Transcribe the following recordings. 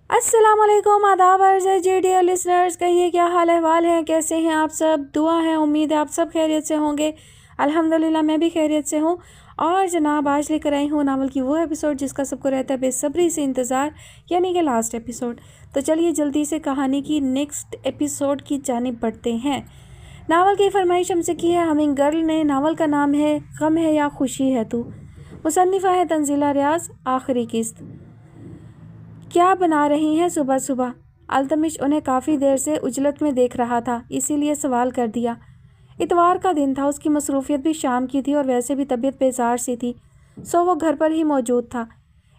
अस्सलाम वालेकुम, आदाब अर्ज़ है जी डियर लिसनर्स। कहिए क्या हाल अहवाल हैं, कैसे हैं आप सब। दुआ है, उम्मीद है आप सब खैरियत से होंगे। अल्हम्दुलिल्लाह मैं भी खैरियत से हूँ। और जनाब आज लेकर आई हूँ नावल की वो एपिसोड जिसका सबको रहता है बेसब्री से इंतज़ार, यानी कि लास्ट एपिसोड। तो चलिए जल्दी से कहानी की नेक्स्ट एपिसोड की जानिब बढ़ते हैं। नावल की फरमाइश हमसे की है हमिंग गर्ल ने। नावल का नाम है गम है या खुशी है तू। मुसन्निफ़ा है तंजीला रियाज। आखिरी किस्त। क्या बना रही हैं सुबह सुबह। अल्तमिश उन्हें काफ़ी देर से उजलत में देख रहा था, इसीलिए सवाल कर दिया। इतवार का दिन था, उसकी मसरूफियत भी शाम की थी और वैसे भी तबीयत बेजार सी थी, सो वो घर पर ही मौजूद था।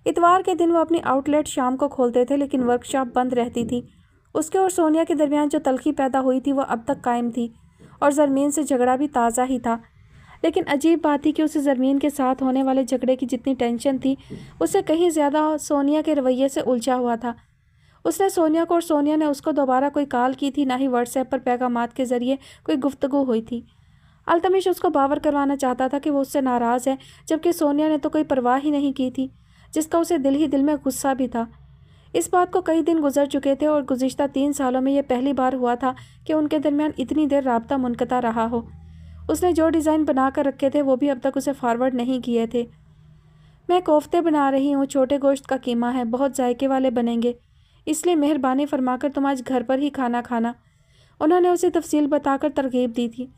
इतवार के दिन वो अपनी आउटलेट शाम को खोलते थे, लेकिन वर्कशॉप बंद रहती थी। उसके और सोनिया के दरमियान जो तलखी पैदा हुई थी वो अब तक कायम थी, और ज़रमीन से झगड़ा भी ताज़ा ही था। लेकिन अजीब बात थी कि उसे ज़रमीन के साथ होने वाले झगड़े की जितनी टेंशन थी, उससे कहीं ज़्यादा सोनिया के रवैये से उलझा हुआ था। उसने सोनिया को और सोनिया ने उसको दोबारा कोई कॉल की थी, ना ही व्हाट्सएप पर पैगामात के ज़रिए कोई गुफ्तगू हुई थी। अल्तमिश उसको बावर करवाना चाहता था कि वो उससे नाराज़ है, जबकि सोनिया ने तो कोई परवाह ही नहीं की थी, जिसका उसे दिल ही दिल में गुस्सा भी था। इस बात को कई दिन गुजर चुके थे और गुज़िश्ता 3 सालों में यह पहली बार हुआ था कि उनके दरमियान इतनी देर राब्ता मुनक़ता रहा हो। उसने जो डिज़ाइन बना कर रखे थे वो भी अब तक उसे फॉरवर्ड नहीं किए थे। मैं कोफ्ते बना रही हूँ, छोटे गोश्त का कीमा है, बहुत जायके वाले बनेंगे, इसलिए मेहरबानी फरमाकर तुम आज घर पर ही खाना खाना। उन्होंने उसे तफसील बताकर तरगीब दी थी।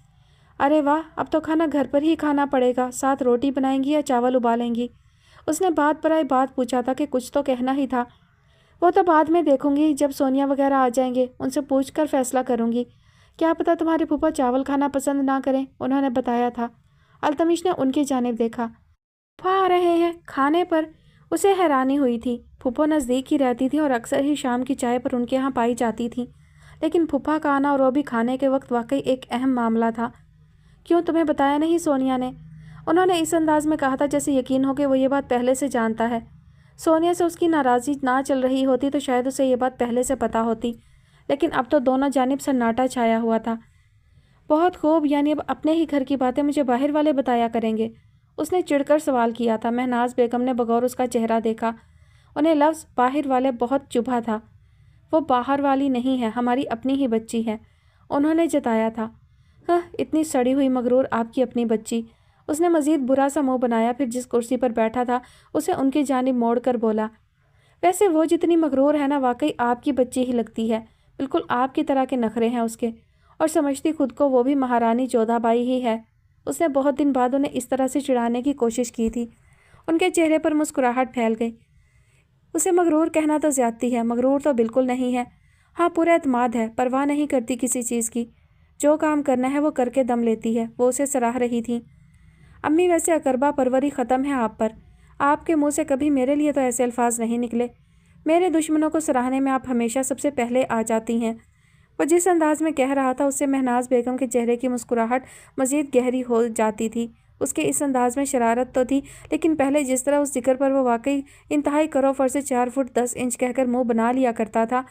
अरे वाह, अब तो खाना घर पर ही खाना पड़ेगा। साथ रोटी बनाएंगी या चावल उबालेंगी। उसने बात पर आए बात पूछा था कि कुछ तो कहना ही था। वो तो बाद में देखूंगी, जब सोनिया वगैरह आ जाएंगे उनसे पूछ कर फैसला करूंगी। क्या पता तुम्हारे फूफा चावल खाना पसंद ना करें, उन्होंने बताया था। अल्तमिश ने उनकी जानिब देखा। फूफा आ रहे हैं खाने पर। उसे हैरानी हुई थी। फूफा नज़दीक ही रहती थी और अक्सर ही शाम की चाय पर उनके यहाँ पाई जाती थी, लेकिन फूफा का आना और वो भी खाने के वक्त वाकई एक अहम मामला था। क्यों, तुम्हें बताया नहीं सोनिया ने? उन्होंने इस अंदाज में कहा था जैसे यकीन हो कि वो ये बात पहले से जानता है। सोनिया से उसकी नाराज़गी ना चल रही होती तो शायद उसे ये बात पहले से पता होती, लेकिन अब तो दोनों जानिब सन्नाटा छाया हुआ था। बहुत खूब, यानी अब अपने ही घर की बातें मुझे बाहर वाले बताया करेंगे? उसने चिढ़कर सवाल किया था। महनाज बेगम ने बगौर उसका चेहरा देखा। उन्हें लफ्ज़ बाहर वाले बहुत चुभा था। वो बाहर वाली नहीं है, हमारी अपनी ही बच्ची है, उन्होंने जताया था। हाँ, इतनी सड़ी हुई मगरूर आपकी अपनी बच्ची। उसने मज़ीद बुरा सा मुँह बनाया, फिर जिस कुर्सी पर बैठा था उसे उनकी जानिब मोड़ कर बोला। वैसे वो जितनी मगरूर है ना, वाकई आपकी बच्ची ही लगती है। बिल्कुल आपकी तरह के नखरे हैं उसके, और समझती खुद को वो भी महारानी जोधाबाई ही है। उसने बहुत दिन बाद उन्हें इस तरह से चिढ़ाने की कोशिश की थी। उनके चेहरे पर मुस्कुराहट फैल गई। उसे मगरूर कहना तो ज़्यादती है, मगरूर तो बिल्कुल नहीं है। हाँ, पूरा एतमाद है, परवाह नहीं करती किसी चीज़ की। जो काम करना है वो करके दम लेती है। वो उसे सराह रही थी। अम्मी, वैसे अकरबा परवरी ख़त्म है आप पर। आपके मुंह से कभी मेरे लिए तो ऐसे अल्फाज नहीं निकले। मेरे दुश्मनों को सराहने में आप हमेशा सबसे पहले आ जाती हैं। वो जिस अंदाज में कह रहा था उससे महनाज बेगम के चेहरे की मुस्कुराहट मज़ीद गहरी हो जाती थी। उसके इस अंदाज में शरारत तो थी, लेकिन पहले जिस तरह उस जिक्र पर वो वाकई इंतहाई करोफर से 4 फुट 10 इंच कहकर मुंह बना लिया करता था,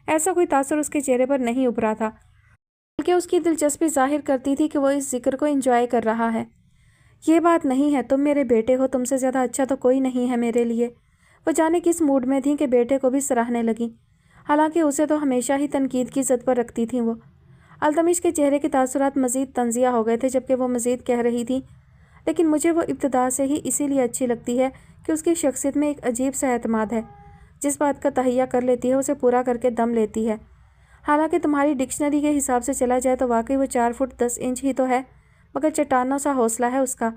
ऐसा कोई तासुर उसके चेहरे पर नहीं उभरा था, बल्कि उसकी दिलचस्पी जाहिर करती थी कि वो इस जिक्र को एंजॉय कर रहा है। ये बात नहीं है, तुम मेरे बेटे हो, तुमसे ज़्यादा अच्छा तो कोई नहीं है मेरे लिए। वो जाने किस मूड में थी कि बेटे को भी सराहने लगी। हालांकि उसे तो हमेशा ही तनकीद की ज़द पर रखती थी वो। अल्तमिश के चेहरे के तासुरात मज़ीद तंजिया हो गए थे जबकि वो मज़ीद कह रही थी, लेकिन मुझे वो इब्तिदा से ही इसीलिए अच्छी लगती है कि उसकी शख्सियत में एक अजीब सा एतमाद है। जिस बात का तहैया कर लेती है उसे पूरा करके दम लेती है। हालांकि तुम्हारी डिक्शनरी के हिसाब से चला जाए तो वाकई वो 4 फुट 10 इंच ही तो है, मगर चट्टानों सा हौसला है उसका।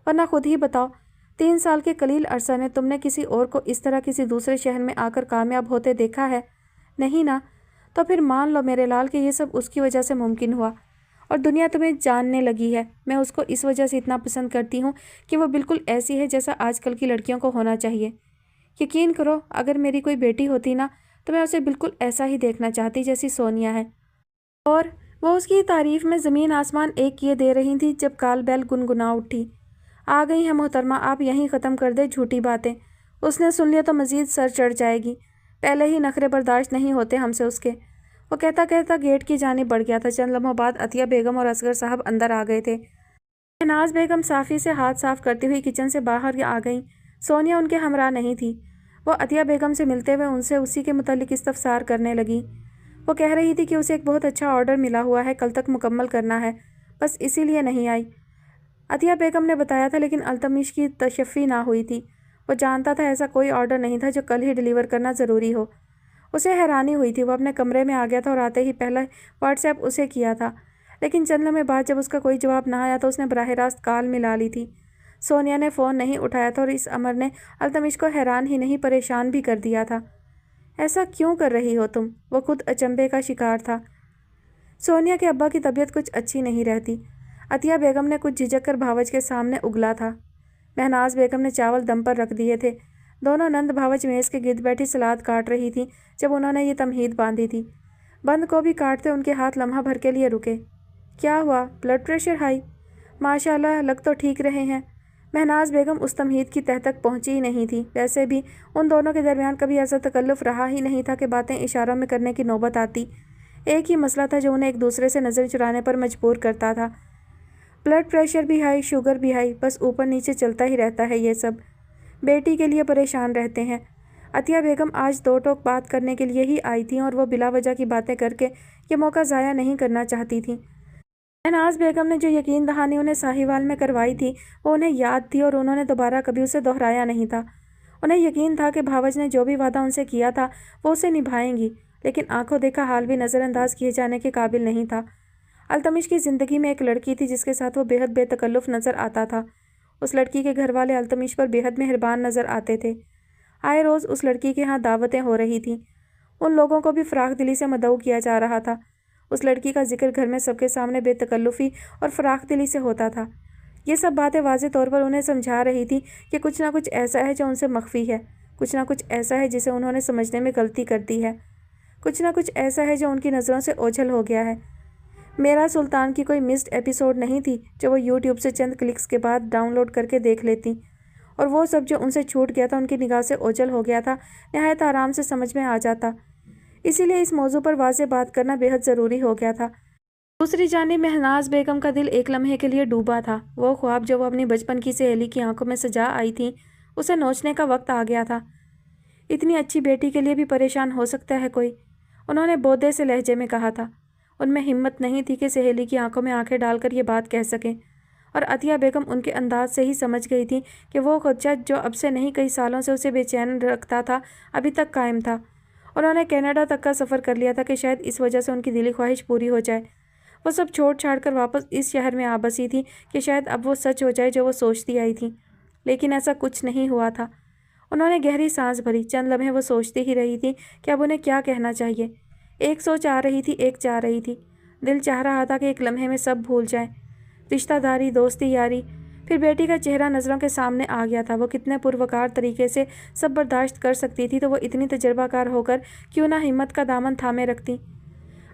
वरना खुद ही बताओ, 3 साल के कलील अरसा में तुमने किसी और को इस तरह किसी दूसरे शहर में आकर कामयाब होते देखा है? नहीं ना। तो फिर मान लो मेरे लाल कि ये सब उसकी वजह से मुमकिन हुआ, और दुनिया तुम्हें जानने लगी है। मैं उसको इस वजह से इतना पसंद करती हूँ कि वो बिल्कुल ऐसी है जैसा आजकल की लड़कियों को होना चाहिए। यकीन करो, अगर मेरी कोई बेटी होती ना तो मैं उसे बिल्कुल ऐसा ही देखना चाहती जैसी सोनिया है। और वो उसकी तारीफ़ में ज़मीन आसमान एक किए दे रही थी जब काल बैल गुनगुना उठी। आ गई है मोहतरमा, आप यहीं ख़त्म कर दे झूठी बातें। उसने सुन लिया तो मज़ीद सर चढ़ जाएगी। पहले ही नखरे बर्दाश्त नहीं होते हमसे उसके। वो कहता कहता गेट की जानिब बढ़ गया था। चंद लम्हों बाद अतिया बेगम और असगर साहब अंदर आ गए थे। शहनाज बेगम साफ़ी से हाथ साफ करती हुई किचन से बाहर आ गईं। सोनिया उनके हमरा नहीं थी। وہ عطیہ بیگم سے ملتے ہوئے ان سے اسی کے متعلق استفسار کرنے لگی۔ وہ کہہ رہی تھی کہ اسے ایک بہت اچھا آرڈر ملا ہوا ہے، کل تک مکمل کرنا ہے، بس اسی لیے نہیں آئی۔ عطیہ بیگم نے بتایا تھا، لیکن التمش کی تشفی نہ ہوئی تھی۔ وہ جانتا تھا ایسا کوئی آرڈر نہیں تھا جو کل ہی ڈیلیور کرنا ضروری ہو۔ اسے حیرانی ہوئی تھی۔ وہ اپنے کمرے میں آ گیا تھا اور آتے ہی پہلا واٹس ایپ اسے کیا تھا، لیکن چند لمحے بعد جب اس کا کوئی جواب نہ آیا تو اس نے براہ راست کال ملا لی تھی۔ سونیا نے فون نہیں اٹھایا تھا اور اس امر نے التمش کو حیران ہی نہیں پریشان بھی کر دیا تھا۔ ایسا کیوں کر رہی ہو تم؟ وہ خود اچنبھے کا شکار تھا۔ سونیا کے ابا کی طبیعت کچھ اچھی نہیں رہتی، عطیہ بیگم نے کچھ جھجک کر بھاوج کے سامنے اگلا تھا۔ مہناز بیگم نے چاول دم پر رکھ دیے تھے۔ دونوں نند بھاوج میز کے گرد بیٹھی سلاد کاٹ رہی تھی جب انہوں نے یہ تمہید باندھی تھی۔ بند کو بھی کاٹتے ان کے ہاتھ لمحہ بھر کے لیے رکے۔ کیا ہوا؟ Blood pressure high? ماشاءاللہ، لگ تو ٹھیک رہے ہیں۔ مہناز بیگم اس تمہید کی تہ تک پہنچی ہی نہیں تھی۔ ویسے بھی ان دونوں کے درمیان کبھی ایسا تکلف رہا ہی نہیں تھا کہ باتیں اشاروں میں کرنے کی نوبت آتی۔ ایک ہی مسئلہ تھا جو انہیں ایک دوسرے سے نظر چرانے پر مجبور کرتا تھا۔ بلڈ پریشر بھی ہائی، شوگر بھی ہائی، بس اوپر نیچے چلتا ہی رہتا ہے۔ یہ سب بیٹی کے لیے پریشان رہتے ہیں۔ عطیہ بیگم آج دو ٹوک بات کرنے کے لیے ہی آئی تھیں اور وہ بلا وجہ کی باتیں کر کے یہ موقع ضائع نہیں کرنا چاہتی تھیں۔ مہناز بیگم نے جو یقین دہانی انہیں ساہیوال میں کروائی تھی وہ انہیں یاد تھی اور انہوں نے دوبارہ کبھی اسے دہرایا نہیں تھا۔ انہیں یقین تھا کہ بھاوج نے جو بھی وعدہ ان سے کیا تھا وہ اسے نبھائیں گی، لیکن آنکھوں دیکھا حال بھی نظر انداز کیے جانے کے قابل نہیں تھا۔ التمش کی زندگی میں ایک لڑکی تھی جس کے ساتھ وہ بے حد بے تکلف نظر آتا تھا۔ اس لڑکی کے گھر والے التمش پر بے حد مہربان نظر آتے تھے۔ آئے روز اس لڑکی کے ہاں دعوتیں ہو رہی تھیں۔ ان لوگوں کو بھی فراخ دلی سے مدعو کیا جا رہا تھا۔ اس لڑکی کا ذکر گھر میں سب کے سامنے بے تکلفی اور فراخ دلی سے ہوتا تھا۔ یہ سب باتیں واضح طور پر انہیں سمجھا رہی تھی کہ کچھ نہ کچھ ایسا ہے جو ان سے مخفی ہے، کچھ نہ کچھ ایسا ہے جسے انہوں نے سمجھنے میں غلطی کر دی ہے، کچھ نہ کچھ ایسا ہے جو ان کی نظروں سے اوجھل ہو گیا ہے۔ میرا سلطان کی کوئی مسڈ ایپیسوڈ نہیں تھی جو وہ یوٹیوب سے چند کلکس کے بعد ڈاؤن لوڈ کر کے دیکھ لیتی، اور وہ سب جو ان سے چھوٹ گیا تھا ان کی نگاہ سے اوجھل ہو گیا تھا، نہایت آرام سے سمجھ میں آ جاتا۔ اسی لیے اس موضوع پر واضح بات کرنا بے حد ضروری ہو گیا تھا۔ دوسری جانب مہناز بیگم کا دل ایک لمحے کے لیے ڈوبا تھا۔ وہ خواب جو وہ اپنی بچپن کی سہیلی کی آنکھوں میں سجا آئی تھی، اسے نوچنے کا وقت آ گیا تھا۔ اتنی اچھی بیٹی کے لیے بھی پریشان ہو سکتا ہے کوئی، انہوں نے بودے سے لہجے میں کہا تھا۔ ان میں ہمت نہیں تھی کہ سہیلی کی آنکھوں میں آنکھیں ڈال کر یہ بات کہہ سکیں، اور عطیہ بیگم ان کے انداز سے ہی سمجھ گئی تھی کہ وہ خدشہ جو اب سے نہیں کئی سالوں سے اسے بے چین رکھتا تھا ابھی تک قائم تھا۔ انہوں نے کینیڈا تک کا سفر کر لیا تھا کہ شاید اس وجہ سے ان کی دلی خواہش پوری ہو جائے۔ وہ سب چھوڑ چھاڑ کر واپس اس شہر میں آ بسی تھی کہ شاید اب وہ سچ ہو جائے جو وہ سوچتی آئی تھی، لیکن ایسا کچھ نہیں ہوا تھا۔ انہوں نے گہری سانس بھری۔ چند لمحے وہ سوچتی ہی رہی تھی کہ اب انہیں کیا کہنا چاہیے۔ ایک سوچ آ رہی تھی، ایک جا رہی تھی۔ دل چاہ رہا تھا کہ ایک لمحے میں سب بھول جائیں، رشتہ داری، دوستی یاری۔ پھر بیٹی کا چہرہ نظروں کے سامنے آ گیا تھا۔ وہ کتنے پروقار طریقے سے سب برداشت کر سکتی تھی، تو وہ اتنی تجربہ کار ہو کر کیوں نہ ہمت کا دامن تھامے رکھتی۔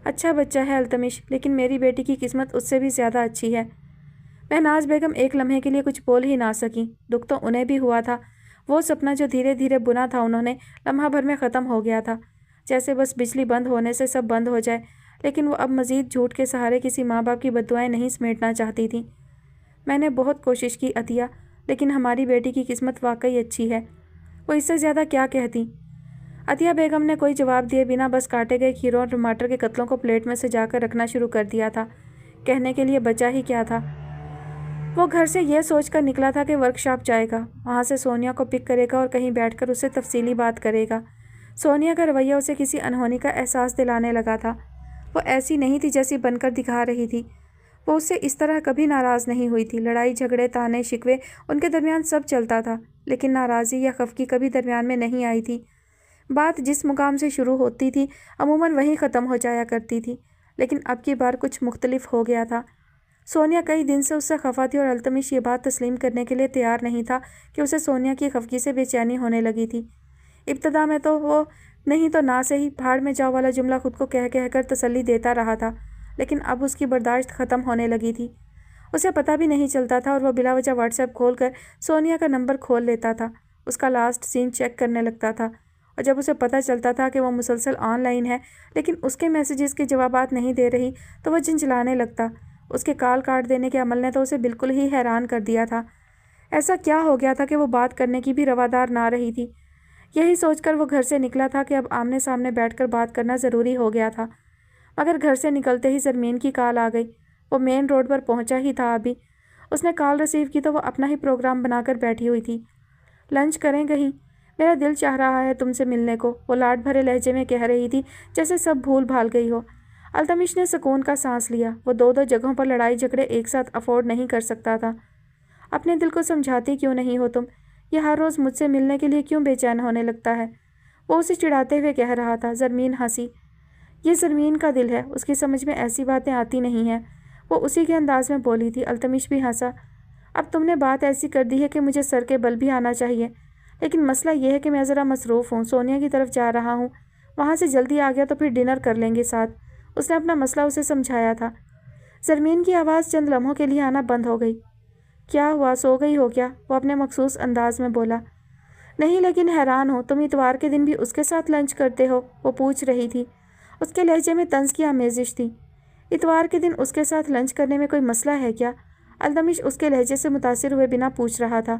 اچھا بچہ ہے التمش، لیکن میری بیٹی کی قسمت اس سے بھی زیادہ اچھی ہے۔ مہناز بیگم ایک لمحے کے لیے کچھ بول ہی نہ سکیں۔ دکھ تو انہیں بھی ہوا تھا۔ وہ سپنا جو دھیرے دھیرے بنا تھا انہوں نے لمحہ بھر میں ختم ہو گیا تھا، جیسے بس بجلی بند ہونے سے سب بند ہو جائے۔ لیکن وہ اب مزید جھوٹ کے سہارے کسی ماں باپ کی بددعائیں نہیں سمیٹنا چاہتی تھی۔ میں نے بہت کوشش کی عطیہ، لیکن ہماری بیٹی کی قسمت واقعی اچھی ہے۔ وہ اس سے زیادہ کیا کہتی؟ عطیہ بیگم نے کوئی جواب دیے بنا بس کاٹے گئے کھیروں اور ٹماٹر کے قطلوں کو پلیٹ میں سجا کر رکھنا شروع کر دیا تھا۔ کہنے کے لیے بچا ہی کیا تھا؟ وہ گھر سے یہ سوچ کر نکلا تھا کہ ورکشاپ جائے گا، وہاں سے سونیا کو پک کرے گا اور کہیں بیٹھ کر اسے تفصیلی بات کرے گا۔ سونیا کا رویہ اسے کسی انہونی کا احساس دلانے لگا تھا۔ وہ ایسی نہیں تھی جیسی بن کر دکھا رہی تھی۔ وہ اس سے اس طرح کبھی ناراض نہیں ہوئی تھی۔ لڑائی جھگڑے، تانے شکوے، ان کے درمیان سب چلتا تھا، لیکن ناراضی یا خفگی کبھی درمیان میں نہیں آئی تھی۔ بات جس مقام سے شروع ہوتی تھی عموماً وہیں ختم ہو جایا کرتی تھی، لیکن اب کی بار کچھ مختلف ہو گیا تھا۔ سونیا کئی دن سے اس سے خفا تھی اور التمش یہ بات تسلیم کرنے کے لیے تیار نہیں تھا کہ اسے سونیا کی خفگی سے بے چینی ہونے لگی تھی۔ ابتدا میں تو وہ نہیں تو نہ صحیح بھاڑ میں جاؤ والا جملہ خود کو کہہ کر تسلی دیتا رہا تھا، لیکن اب اس کی برداشت ختم ہونے لگی تھی۔ اسے پتہ بھی نہیں چلتا تھا اور وہ بلا وجہ واٹس ایپ کھول کر سونیا کا نمبر کھول لیتا تھا، اس کا لاسٹ سین چیک کرنے لگتا تھا، اور جب اسے پتہ چلتا تھا کہ وہ مسلسل آن لائن ہے لیکن اس کے میسیجز کے جوابات نہیں دے رہی تو وہ جھنجھلانے لگتا۔ اس کے کال کاٹ دینے کے عمل نے تو اسے بالکل ہی حیران کر دیا تھا۔ ایسا کیا ہو گیا تھا کہ وہ بات کرنے کی بھی روادار نہ رہی تھی؟ यही सोचकर वो घर سے نکلا تھا کہ اب آمنے سامنے بیٹھ کر بات کرنا ضروری ہو گیا تھا، مگر گھر سے نکلتے ہی زرمین کی کال آ گئی۔ وہ مین روڈ پر پہنچا ہی تھا ابھی، اس نے کال ریسیو کی تو وہ اپنا ہی پروگرام بنا کر بیٹھی ہوئی تھی۔ لنچ کریں کہیں؟ میرا دل چاہ رہا ہے تم سے ملنے کو، وہ لاڈ بھرے لہجے میں کہہ رہی تھی جیسے سب بھول بھال گئی ہو۔ التمش نے سکون کا سانس لیا، وہ دو جگہوں پر لڑائی جھگڑے ایک ساتھ افورڈ نہیں کر سکتا تھا۔ اپنے دل کو سمجھاتی کیوں نہیں ہو تم؟ یہ ہر روز مجھ سے ملنے کے لیے کیوں بے چین ہونے لگتا ہے؟ وہ اسے چڑھاتے ہوئے کہہ رہا تھا۔ زرمین ہنسی۔ یہ زرمین کا دل ہے، اس کی سمجھ میں ایسی باتیں آتی نہیں ہیں، وہ اسی کے انداز میں بولی تھی۔ التمش بھی ہنسا۔ اب تم نے بات ایسی کر دی ہے کہ مجھے سر کے بل بھی آنا چاہیے، لیکن مسئلہ یہ ہے کہ میں ذرا مصروف ہوں، سونیا کی طرف جا رہا ہوں، وہاں سے جلدی آ گیا تو پھر ڈنر کر لیں گے ساتھ۔ اس نے اپنا مسئلہ اسے سمجھایا تھا۔ زرمین کی آواز چند لمحوں کے لیے آنا بند ہو گئی۔ کیا ہوا، سو گئی ہو کیا؟ وہ اپنے مخصوص انداز میں بولا۔ نہیں، لیکن حیران ہو، تم اتوار کے دن بھی اس کے ساتھ لنچ کرتے ہو؟ وہ پوچھ رہی تھی۔ اس کے لہجے میں طنز کی آمیزش تھی۔ اتوار کے دن اس کے ساتھ لنچ کرنے میں کوئی مسئلہ ہے کیا؟ التمش اس کے لہجے سے متاثر ہوئے بنا پوچھ رہا تھا۔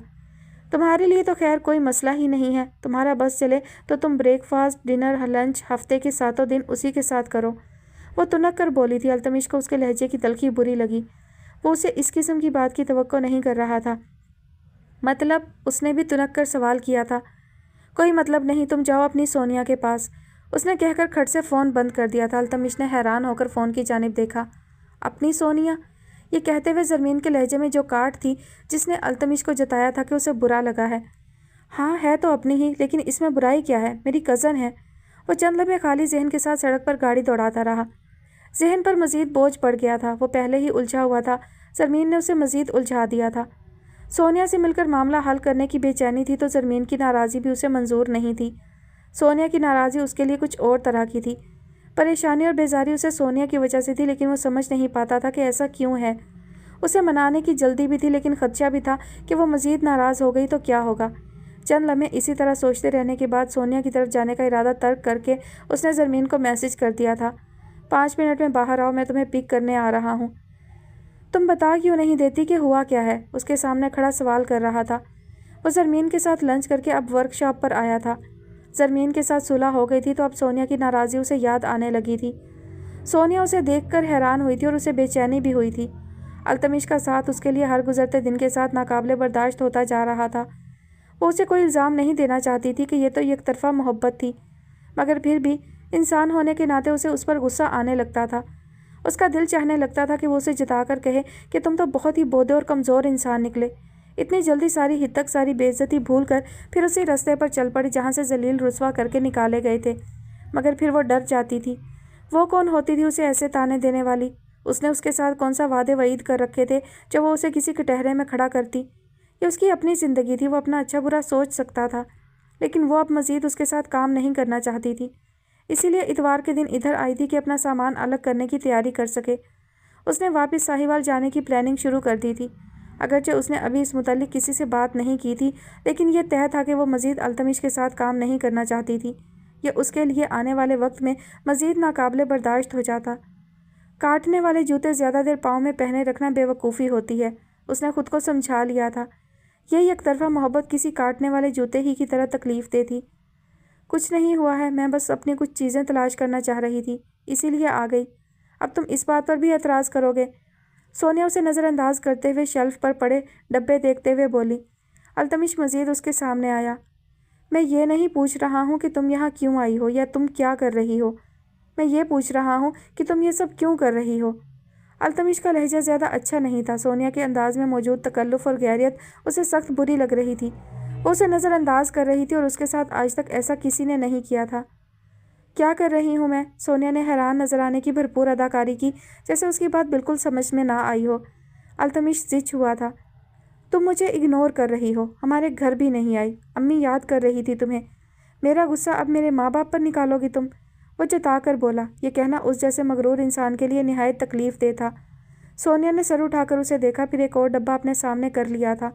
تمہارے لیے تو خیر کوئی مسئلہ ہی نہیں ہے، تمہارا بس چلے تو تم بریک فاسٹ، ڈنر، لنچ ہفتے کے 7 دن اسی کے ساتھ کرو، وہ تنک کر بولی تھی۔ التمش کو اس کے لہجے کی تلخی بری لگی، وہ اسے اس قسم کی بات کی توقع نہیں کر رہا تھا۔ مطلب؟ اس نے بھی تنک کر سوال کیا تھا۔ کوئی مطلب نہیں، تم جاؤ اپنی سونیا کے پاس، اس نے کہہ کر کھٹ سے فون بند کر دیا تھا۔ التمش نے حیران ہو کر فون کی جانب دیکھا۔ اپنی سونیا؟ یہ کہتے ہوئے زرمین کے لہجے میں جو کاٹ تھی جس نے التمش کو جتایا تھا کہ اسے برا لگا ہے۔ ہاں ہے تو اپنی ہی، لیکن اس میں برائی کیا ہے؟ میری کزن ہے۔ وہ چند لمحے خالی ذہن کے ساتھ سڑک پر گاڑی دوڑاتا رہا۔ ذہن پر مزید بوجھ پڑ گیا تھا، وہ پہلے ہی الجھا ہوا تھا، زرمین نے اسے مزید الجھا دیا تھا۔ سونیا سے مل کر معاملہ حل کرنے کی بے چینی تھی تو زرمین کی ناراضی بھی اسے منظور نہیں تھی۔ سونیا کی ناراضی اس کے لیے کچھ اور طرح کی تھی۔ پریشانی اور بیزاری اسے سونیا کی وجہ سے تھی، لیکن وہ سمجھ نہیں پاتا تھا کہ ایسا کیوں ہے۔ اسے منانے کی جلدی بھی تھی، لیکن خدشہ بھی تھا کہ وہ مزید ناراض ہو گئی تو کیا ہوگا۔ چند لمحے اسی طرح سوچتے رہنے کے بعد سونیا کی طرف جانے کا ارادہ ترک کر کے اس نے زرمین کو میسج کر دیا تھا۔ 5 منٹ میں باہر آؤ، میں تمہیں پک کرنے آ رہا ہوں۔ تم بتا کیوں نہیں دیتی کہ ہوا کیا ہے؟ اس کے سامنے کھڑا سوال کر رہا تھا۔ وہ زرمین کے ساتھ لنچ کر کے اب ورک شاپ پر آیا تھا۔ زرمین کے ساتھ صلح ہو گئی تھی تو اب سونیا کی ناراضی اسے یاد آنے لگی تھی۔ سونیا اسے دیکھ کر حیران ہوئی تھی اور اسے بے چینی بھی ہوئی تھی۔ التمش کا ساتھ اس کے لیے ہر گزرتے دن کے ساتھ ناقابل برداشت ہوتا جا رہا تھا۔ وہ اسے کوئی الزام نہیں دینا چاہتی تھی کہ یہ تو یک طرفہ محبت تھی، مگر پھر بھی انسان ہونے کے ناطے اسے اس پر غصہ آنے لگتا تھا۔ اس کا دل چاہنے لگتا تھا کہ وہ اسے جتا کر کہے کہ تم تو بہت ہی بودے اور کمزور انسان نکلے، اتنی جلدی ساری حد تک ساری بے عزتی بھول کر پھر اسی رستے پر چل پڑی جہاں سے ذلیل رسوا کر کے نکالے گئے تھے، مگر پھر وہ ڈر جاتی تھی۔ وہ کون ہوتی تھی اسے ایسے تانے دینے والی؟ اس نے اس کے ساتھ کون سا وعدے وعید کر رکھے تھے جو وہ اسے کسی کٹہرے میں کھڑا کرتی؟ یہ اس کی اپنی زندگی تھی، وہ اپنا اچھا برا سوچ سکتا تھا، لیکن وہ اب مزید اس کے ساتھ کام نہیں کرنا چاہتی تھی۔ اسی لیے اتوار کے دن ادھر آئی تھی کہ اپنا سامان الگ کرنے کی تیاری کر سکے۔ اس نے واپس ساہیوال جانے کی پلاننگ شروع کر دی تھی، اگرچہ اس نے ابھی اس متعلق کسی سے بات نہیں کی تھی، لیکن یہ طے تھا کہ وہ مزید التمش کے ساتھ کام نہیں کرنا چاہتی تھی۔ یہ اس کے لیے آنے والے وقت میں مزید ناقابل برداشت ہو جاتا۔ کاٹنے والے جوتے زیادہ دیر پاؤں میں پہنے رکھنا بے وقوفی ہوتی ہے، اس نے خود کو سمجھا لیا تھا۔ یہ یک طرفہ محبت کسی کاٹنے والے جوتے ہی کی طرح تکلیف دے تھی۔ کچھ نہیں ہوا ہے، میں بس اپنی کچھ چیزیں تلاش کرنا چاہ رہی تھی، اسی لیے آ گئی۔ اب تم اس بات پر بھی اعتراض کرو گے؟ سونیا اسے نظر انداز کرتے ہوئے شیلف پر پڑے ڈبے دیکھتے ہوئے بولی۔ التمش مزید اس کے سامنے آیا۔ میں یہ نہیں پوچھ رہا ہوں کہ تم یہاں کیوں آئی ہو یا تم کیا کر رہی ہو، میں یہ پوچھ رہا ہوں کہ تم یہ سب کیوں کر رہی ہو۔ التمش کا لہجہ زیادہ اچھا نہیں تھا، سونیا کے انداز میں موجود تکلف اور غیریت اسے سخت بری لگ رہی تھی۔ وہ اسے نظر انداز کر رہی تھی اور اس کے ساتھ آج تک ایسا کسی نے نہیں کیا تھا۔ کیا کر رہی ہوں میں؟ سونیا نے حیران نظر آنے کی بھرپور اداکاری کی، جیسے اس کی بات بالکل سمجھ میں نہ آئی ہو۔ التمش زچ ہوا تھا۔ تم مجھے اگنور کر رہی ہو، ہمارے گھر بھی نہیں آئی، امی یاد کر رہی تھی تمہیں، میرا غصہ اب میرے ماں باپ پر نکالو گی تم؟ وہ جتا کر بولا۔ یہ کہنا اس جیسے مغرور انسان کے لیے نہایت تکلیف دہ تھا۔ سونیا نے سر اٹھا کر اسے دیکھا، پھر ایک اور ڈبہ اپنے سامنے کر لیا تھا۔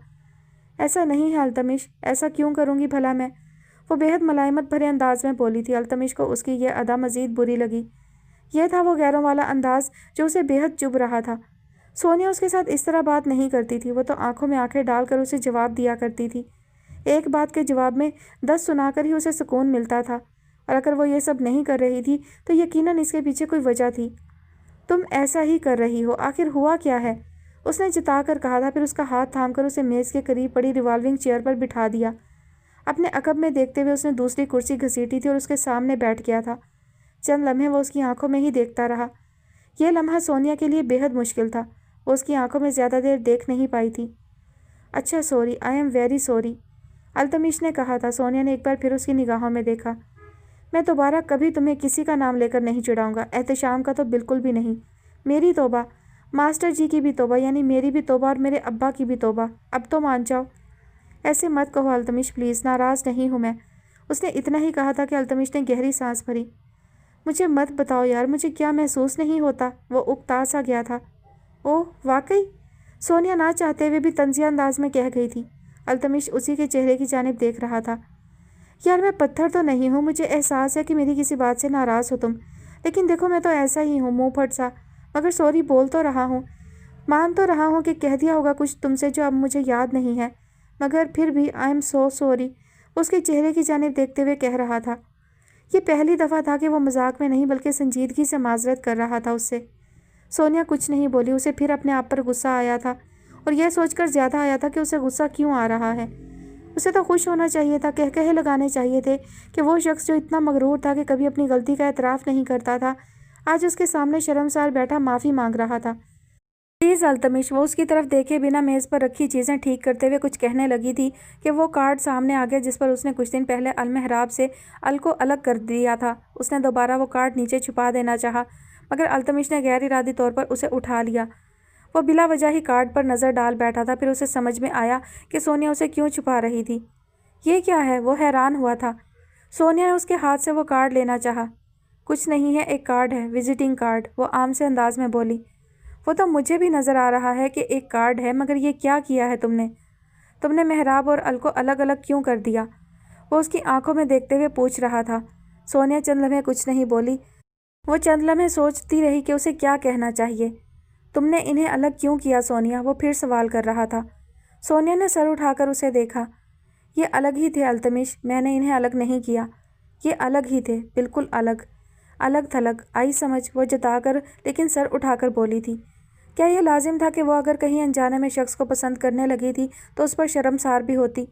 ایسا نہیں ہے التمش، ایسا کیوں کروں گی بھلا میں؟ وہ بے حد ملائمت بھرے انداز میں بولی تھی۔ التمش کو اس کی یہ ادا مزید بری لگی۔ یہ تھا وہ غیروں والا انداز جو اسے بے حد چبھ رہا تھا۔ سونیا اس کے ساتھ اس طرح بات نہیں کرتی تھی، وہ تو آنکھوں میں آنکھیں ڈال کر اسے جواب دیا کرتی تھی एक बात के जवाब में 10 सुनाकर ही उसे सुकून मिलता था, और अगर वो ये सब नहीं कर रही थी तो यकीनन इसके पीछे कोई वजह थी। तुम ऐसा ही कर रही हो, आखिर हुआ क्या है? उसने जता कर कहा था, फिर उसका हाथ थामकर उसे मेज़ के करीब पड़ी रिवॉल्विंग चेयर पर बिठा दिया। अपने अकब में देखते हुए उसने दूसरी कुर्सी घसीटी थी और उसके सामने बैठ गया था। चंद लम्हे वो उसकी आंखों में ही देखता रहा। यह लम्हा सोनिया के लिए बेहद मुश्किल था। वो उसकी आंखों में ज़्यादा देर देख नहीं पाई थी। अच्छा sorry, I am very sorry, Altamash ने कहा था। सोनिया ने एक बार फिर उसकी निगाहों में देखा। मैं दोबारा कभी तुम्हें किसी का नाम लेकर नहीं चिढ़ाऊंगा, एहतशाम का तो बिल्कुल भी नहीं। मेरी तौबा, मास्टर जी की भी तौबा, यानी मेरी भी तौबा और मेरे अब्बा की भी तौबा। अब तो मान जाओ। ऐसे मत कहो अल्तमिश प्लीज़, नाराज़ नहीं हूँ मैं। उसने इतना ही कहा था कि अल्तमिश ने गहरी सांस भरी। मुझे मत बताओ यार, मुझे क्या महसूस नहीं होता? वो उकता सा गया था। ओह वाकई, सोनिया ना चाहते हुए भी तंजिया अंदाज में कह गई थी। अल्तमिश उसी के चेहरे की जानिब देख रहा था। यार मैं पत्थर तो नहीं हूँ, मुझे एहसास है कि मेरी किसी बात से नाराज़ हो तुम, लेकिन देखो मैं तो ऐसा ही हूँ, मुँह फट सा। मगर सॉरी बोल तो रहा हूँ, मान तो रहा हूँ कि कह दिया होगा कुछ तुमसे जो अब मुझे याद नहीं है, मगर फिर भी आई एम सो सॉरी। उसके चेहरे की जानिब देखते हुए कह रहा था। ये पहली दफ़ा था कि वो मजाक में नहीं बल्कि संजीदगी से माजरत कर रहा था उससे। सोनिया कुछ नहीं बोली। उसे फिर अपने आप पर गुस्सा आया था, और यह सोचकर ज़्यादा आया था कि उसे गुस्सा क्यों आ रहा है। उसे तो खुश होना चाहिए था, कहे लगाने चाहिए थे कि वो शख्स जो इतना मगरूर था कि कभी अपनी गलती का एतराफ़ नहीं करता था, आज उसके सामने शर्मसार बैठा माफ़ी मांग रहा था। प्लीज़ अल्तमिश, वो उसकी तरफ देखे बिना मेज़ पर रखी चीज़ें ठीक करते हुए कुछ कहने लगी थी कि वो कार्ड सामने आ गया जिस पर उसने कुछ दिन पहले अलमेहराब से अल को अलग कर दिया था। उसने दोबारा वो कार्ड नीचे छुपा देना चाहा, मगर अल्तमिश ने गैर इरादी तौर पर उसे उठा लिया। वो बिला वजह ही कार्ड पर नज़र डाल बैठा था। फिर उसे समझ में आया कि सोनिया उसे क्यों छुपा रही थी। ये क्या है? वो हैरान हुआ था। सोनिया ने उसके हाथ से वो कार्ड लेना चाहा। कुछ नहीं है, एक कार्ड है, विजिटिंग कार्ड, वो आम से अंदाज में बोली। वो तो मुझे भी नज़र आ रहा है कि एक कार्ड है, मगर ये क्या किया है तुमने मेहराब और अल को अलग अलग क्यों कर दिया? वो उसकी आंखों में देखते हुए पूछ रहा था। सोनिया चंद लम्हे कुछ नहीं बोली। वो चंद लम्हे सोचती रही कि उसे क्या कहना चाहिए। तुमने इन्हें अलग क्यों किया सोनिया? वो फिर सवाल कर रहा था। सोनिया ने सर उठाकर उसे देखा। ये अलग ही थे अल्तमिश, मैंने इन्हें अलग नहीं किया। ये अलग ही थे, बिल्कुल अलग, अलग थलग। आई समझ, वो जताकर लेकिन सर उठाकर बोली थी। क्या यह लाजिम था कि वो अगर कहीं अनजाने में शख्स को पसंद करने लगी थी तो उस पर शर्मसार भी होती?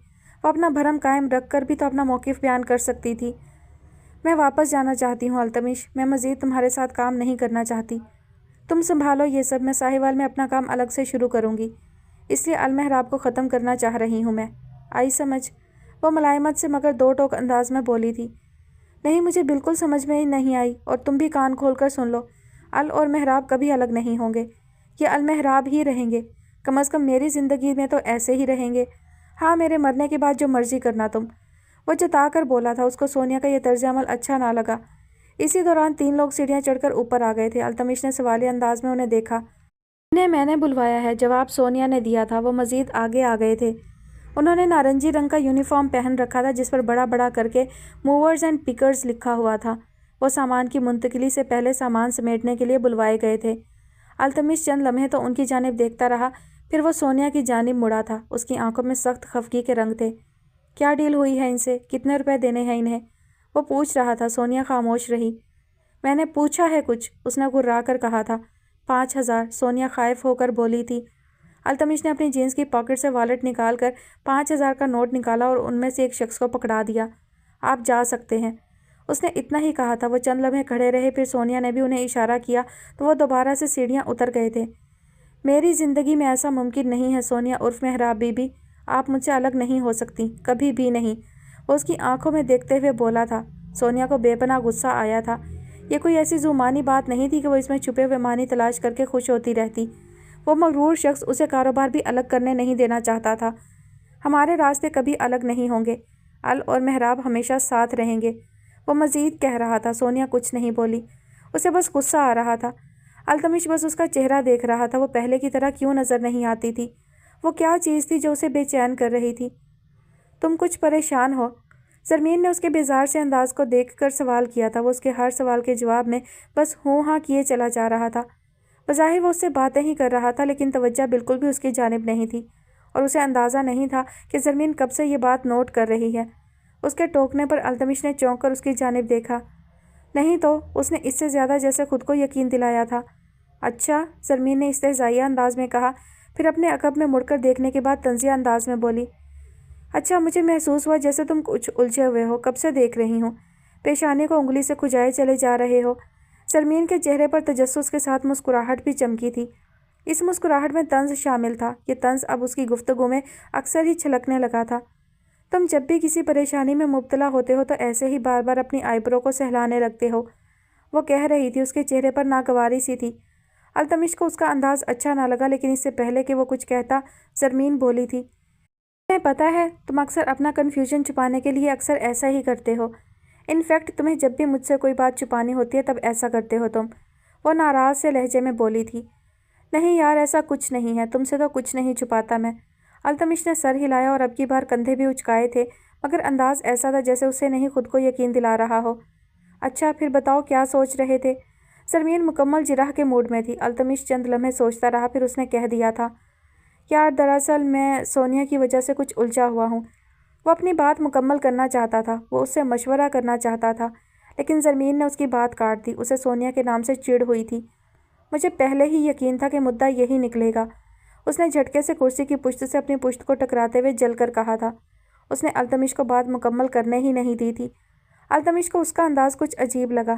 वो अपना भरम कायम रख कर भी तो अपना मौक़िफ़ बयान कर सकती थी। मैं वापस जाना चाहती हूँ अल्तमिश, मैं मज़ीद तुम्हारे साथ काम नहीं करना चाहती। तुम संभालो ये सब, मैं साहिवाल में अपना काम अलग से शुरू करूँगी, इसलिए अलमेहराब को ख़त्म करना चाह रही हूँ मैं। आई समझ, वो मुलायमत से मगर दो टोक अंदाज में बोली थी। नहीं, मुझे बिल्कुल समझ में ही नहीं आई, और तुम भी कान खोल कर सुन लो। अल और मेहराब कभी अलग नहीं होंगे, ये अलमेहराब ही रहेंगे। कम अज़ कम मेरी ज़िंदगी में तो ऐसे ही रहेंगे। हाँ, मेरे मरने के बाद जो मर्ज़ी करना तुम। वो जता कर बोला था। उसको सोनिया का यह तर्ज अमल अच्छा ना लगा। इसी दौरान 3 लोग सीढ़ियाँ चढ़कर ऊपर आ गए थे। अल्तमिश ने सवालिया अंदाज में उन्हें देखा। इन्हें मैंने बुलवाया है, जवाब सोनिया ने दिया था। वो मज़ीद आगे आ गए थे। उन्होंने नारंगी रंग का यूनिफॉर्म पहन रखा था जिस पर बड़ा बड़ा करके मूवर्स एंड पिकर्स लिखा हुआ था। वो सामान की मुंतकिली से पहले सामान समेटने के लिए बुलवाए गए थे। अल्तमिश चंद लम्हे तो उनकी जानिब देखता रहा, फिर वो सोनिया की जानिब मुड़ा था। उसकी आंखों में सख्त खफगी के रंग थे। क्या डील हुई है इनसे? कितने रुपए देने हैं इन्हें? वो पूछ रहा था। सोनिया खामोश रही। मैंने पूछा है कुछ, उसने घुर्रा कर कहा था। 5,000, सोनिया खाइफ होकर बोली थी। अल्तमिश ने अपनी जीन्स की पॉकेट से वॉलेट निकाल कर 5,000 का नोट निकाला और उनमें से एक शख्स को पकड़ा दिया। आप जा सकते हैं, उसने इतना ही कहा था। वो चंद लम्हे खड़े रहे, फिर सोनिया ने भी उन्हें इशारा किया तो वो दोबारा से सीढ़ियाँ उतर गए थे। मेरी ज़िंदगी में ऐसा मुमकिन नहीं है सोनिया उर्फ मेहराब बीबी, आप मुझसे अलग नहीं हो सकती, कभी भी नहीं। वो उसकी आंखों में देखते हुए बोला था। सोनिया को बेपनाह गुस्सा आया था। ये कोई ऐसी जुमानी बात नहीं थी कि वो इसमें छुपे हुए मानी तलाश करके खुश होती रहती। वो मगरूर शख्स उसे कारोबार भी अलग करने नहीं देना चाहता था। हमारे रास्ते कभी अलग नहीं होंगे, अल और मेहराब हमेशा साथ रहेंगे, वो मज़ीद कह रहा था। सोनिया कुछ नहीं बोली, उसे बस गुस्सा आ रहा था। अल्तमिश बस उसका चेहरा देख रहा था। वो पहले की तरह क्यों नज़र नहीं आती थी? वो क्या चीज़ थी जो उसे बेचैन कर रही थी? तुम कुछ परेशान हो? ज़रमीन ने उसके बेजार से अंदाज को देखकर सवाल किया था। वो उसके हर सवाल के जवाब में बस हूँ हाँ किए चला जा रहा था। बज़ाहिर वो उससे बातें ही कर रहा था, लेकिन तवज्जो बिल्कुल भी उसकी जानिब नहीं थी। और उसे اندازہ نہیں تھا کہ زرمین کب سے یہ بات نوٹ کر رہی ہے۔ اس کے ٹوکنے پر التمش نے چونک کر اس کی جانب دیکھا۔ نہیں تو اس نے اس سے زیادہ جیسے خود کو یقین دلایا تھا۔ اچھا، زرمین نے استہزائیہ انداز میں کہا، پھر اپنے عقب میں مڑ کر دیکھنے کے بعد طنزیہ انداز میں بولی، اچھا مجھے محسوس ہوا جیسے تم کچھ الجھے ہوئے ہو، کب سے دیکھ رہی ہوں، پیشانی کو انگلی سے کھجائے چلے جا رہے ہو۔ زرمین کے چہرے پر تجسس کے ساتھ مسکراہٹ بھی چمکی تھی۔ اس مسکراہٹ میں طنز شامل تھا۔ یہ طنز اب اس کی گفتگو میں اکثر ہی چھلکنے لگا تھا۔ تم جب بھی کسی پریشانی میں مبتلا ہوتے ہو تو ایسے ہی بار بار اپنی آئی برو کو سہلانے لگتے ہو، وہ کہہ رہی تھی۔ اس کے چہرے پر ناگواری سی تھی۔ التمش کو اس کا انداز اچھا نہ لگا، لیکن اس سے پہلے کہ وہ کچھ کہتا زرمین بولی تھی، تمہیں پتہ ہے تم اکثر اپنا کنفیوژن چھپانے کے لیے اکثر ایسا ہی کرتے ہو۔ انفیکٹ تمہیں جب بھی مجھ سے کوئی بات چھپانی ہوتی ہے تب ایسا کرتے ہو تم۔ وہ ناراض سے لہجے میں بولی تھی۔ نہیں یار، ایسا کچھ نہیں ہے، تم سے تو کچھ نہیں چھپاتا میں۔ التمش نے سر ہلایا اور اب کی بار کندھے بھی اچکائے تھے، مگر انداز ایسا تھا جیسے اسے نہیں خود کو یقین دلا رہا ہو۔ اچھا پھر بتاؤ کیا سوچ رہے تھے؟ زرمین مکمل جرح کے موڈ میں تھی۔ التمش چند لمحے سوچتا رہا، پھر اس نے کہہ دیا تھا، یار دراصل میں سونیا کی وجہ سے کچھ الجھا ہوا ہوں۔ وہ اپنی بات مکمل کرنا چاہتا تھا، وہ اس سے مشورہ کرنا چاہتا تھا، لیکن زرمین نے اس کی بات کاٹ دی۔ اسے سونیا کے نام سے چڑ ہوئی تھی۔ مجھے پہلے ہی یقین تھا کہ مدعا یہی نکلے گا، اس نے جھٹکے سے کرسی کی پشت سے اپنی پشت کو ٹکراتے ہوئے جل کر کہا تھا۔ اس نے التمش کو بات مکمل کرنے ہی نہیں دی تھی۔ التمش کو اس کا انداز کچھ عجیب لگا۔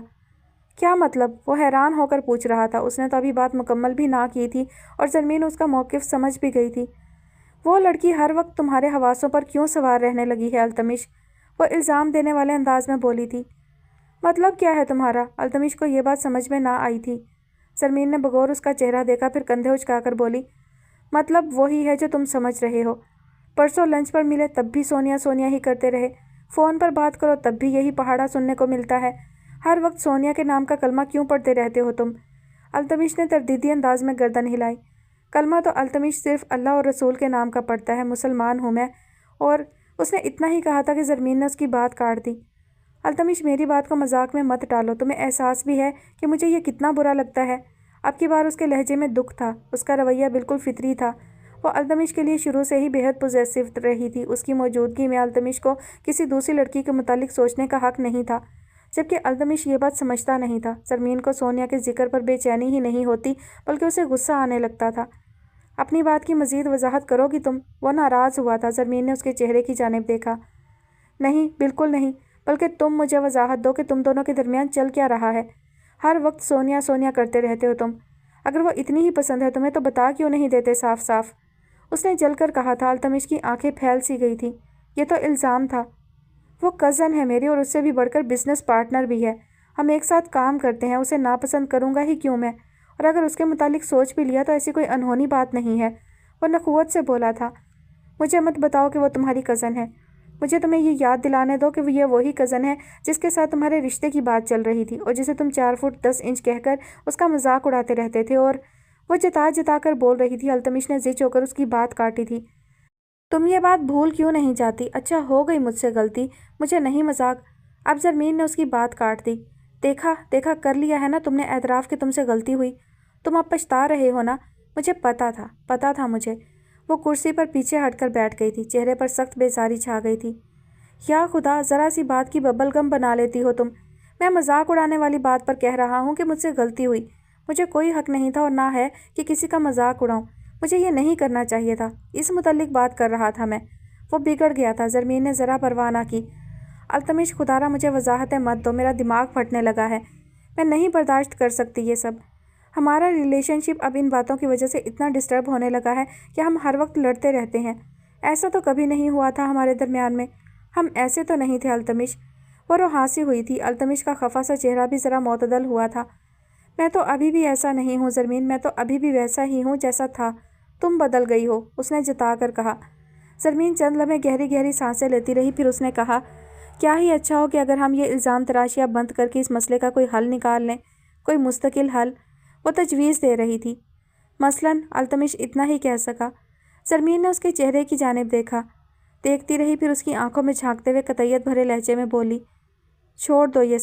کیا مطلب؟ وہ حیران ہو کر پوچھ رہا تھا۔ اس نے تو ابھی بات مکمل بھی نہ کی تھی اور زرمین اس کا موقف سمجھ بھی گئی تھی۔ وہ لڑکی ہر وقت تمہارے حواسوں پر کیوں سوار رہنے لگی ہے التمش؟ وہ الزام دینے والے انداز میں بولی تھی۔ مطلب کیا ہے تمہارا؟ التمش کو یہ بات سمجھ میں نہ آئی تھی۔ زرمین نے بغور اس کا چہرہ دیکھا، پھر کندھے اچکا کر بولی، مطلب وہی ہے جو تم سمجھ رہے ہو۔ پرسوں لنچ پر ملے تب بھی سونیا سونیا ہی کرتے رہے، فون پر بات کرو تب بھی یہی پہاڑا سننے کو ملتا ہے۔ ہر وقت سونیا کے نام کا کلمہ کیوں پڑھتے رہتے ہو تم؟ التمش نے تردیدی انداز میں گردن ہلائی۔ کلمہ تو التمش صرف اللہ اور رسول کے نام کا پڑھتا ہے، مسلمان ہوں میں۔ اور اس نے اتنا ہی کہا تھا کہ زرمین نے اس کی بات کاٹ دی۔ التمش میری بات کو مذاق میں مت ٹالو، تمہیں احساس بھی ہے کہ مجھے یہ کتنا برا لگتا ہے؟ اب کی بار اس کے لہجے میں دکھ تھا۔ اس کا رویہ بالکل فطری تھا۔ وہ التمش کے لیے شروع سے ہی بے حد پوزیسو رہی تھی۔ اس کی موجودگی میں التمش کو کسی دوسری لڑکی کے متعلق سوچنے کا حق نہیں تھا، جبکہ التمش یہ بات سمجھتا نہیں تھا۔ زرمین کو سونیا کے ذکر پر بے چینی ہی نہیں ہوتی، بلکہ اسے غصہ آنے لگتا تھا۔ اپنی بات کی مزید وضاحت کرو گی تم؟ وہ ناراض ہوا تھا۔ زرمین نے اس کے چہرے کی جانب دیکھا۔ نہیں، بالکل نہیں، بلکہ تم مجھے وضاحت دو کہ تم دونوں کے درمیان چل کیا رہا ہے؟ ہر وقت سونیا سونیا کرتے رہتے ہو تم۔ اگر وہ اتنی ہی پسند ہے تمہیں تو بتا کیوں نہیں دیتے صاف صاف؟ اس نے جل کر کہا تھا۔ التمش کی آنکھیں پھیل سی گئی تھی۔ یہ تو الزام تھا۔ وہ کزن ہے میری اور اس سے بھی بڑھ کر بزنس پارٹنر بھی ہے۔ ہم ایک ساتھ کام کرتے ہیں، اسے ناپسند کروں گا ہی کیوں میں؟ اور اگر اس کے متعلق سوچ بھی لیا تو ایسی کوئی انہونی بات نہیں ہے۔ وہ نخوت سے بولا تھا۔ مجھے مت بتاؤ کہ وہ تمہاری کزن ہے۔ مجھے تمہیں یہ یاد دلانے دو کہ یہ وہی کزن ہے جس کے ساتھ تمہارے رشتے کی بات چل رہی تھی اور جسے تم 4 فٹ 10 انچ کہہ کر اس کا مذاق اڑاتے رہتے تھے۔ اور وہ جتا جتا کر بول رہی تھی۔ التمش نے زچ ہو کر اس کی بات کاٹی تھی۔ تم یہ بات بھول کیوں نہیں جاتی؟ اچھا ہو گئی مجھ سے غلطی، مجھے نہیں مذاق۔ اب زرمین نے اس کی بات کاٹ دی۔ دیکھا کر لیا ہے نا تم نے اعتراف کہ تم سے غلطی ہوئی؟ تم اب پچھتا رہے ہو نا؟ مجھے پتا تھا مجھے۔ وہ کرسی پر پیچھے ہٹ کر بیٹھ گئی تھی۔ چہرے پر سخت بیزاری چھا گئی تھی۔ یا خدا، ذرا سی بات کی ببل گم بنا لیتی ہو تم۔ میں مذاق اڑانے والی بات پر کہہ رہا ہوں کہ مجھ سے غلطی ہوئی۔ مجھے کوئی حق نہیں تھا اور نہ ہے کہ کسی کا مذاق اڑاؤں۔ مجھے یہ نہیں کرنا چاہیے تھا۔ اس متعلق بات کر رہا تھا میں۔ وہ بگڑ گیا تھا۔ زرمین نے ذرا پرواہ نہ کی۔ التمش خدارا مجھے وضاحتیں مت دو، میرا دماغ پھٹنے لگا ہے۔ میں نہیں برداشت کر سکتی یہ سب۔ ہمارا ریلیشن شپ اب ان باتوں کی وجہ سے اتنا ڈسٹرب ہونے لگا ہے کہ ہم ہر وقت لڑتے رہتے ہیں۔ ایسا تو کبھی نہیں ہوا تھا ہمارے درمیان میں۔ ہم ایسے تو نہیں تھے التمش۔ وہ روحاسی ہوئی تھی۔ التمش کا خفا سا چہرہ بھی ذرا معتدل ہوا تھا۔ میں تو ابھی بھی ایسا نہیں ہوں زرمین، میں تو ابھی بھی ویسا ہی ہوں جیسا تھا۔ تم بدل گئی ہو، اس نے جتا کر کہا۔ زرمین چند لمحے گہری گہری سانسیں لیتی رہی، پھر اس نے کہا، کیا ہی اچھا ہو کہ اگر ہم یہ الزام تراشیاں بند کر کے اس مسئلے کا کوئی حل نکال لیں، کوئی مستقل حل۔ وہ تجویز دے رہی تھی۔ مثلاً التمش اتنا ہی کہہ سکا۔ زرمین نے اس کے چہرے کی جانب دیکھا، دیکھتی رہی، پھر اس کی آنکھوں میں جھانکتے ہوئے قطعیت بھرے لہجے میں بولی، چھوڑ دو یہ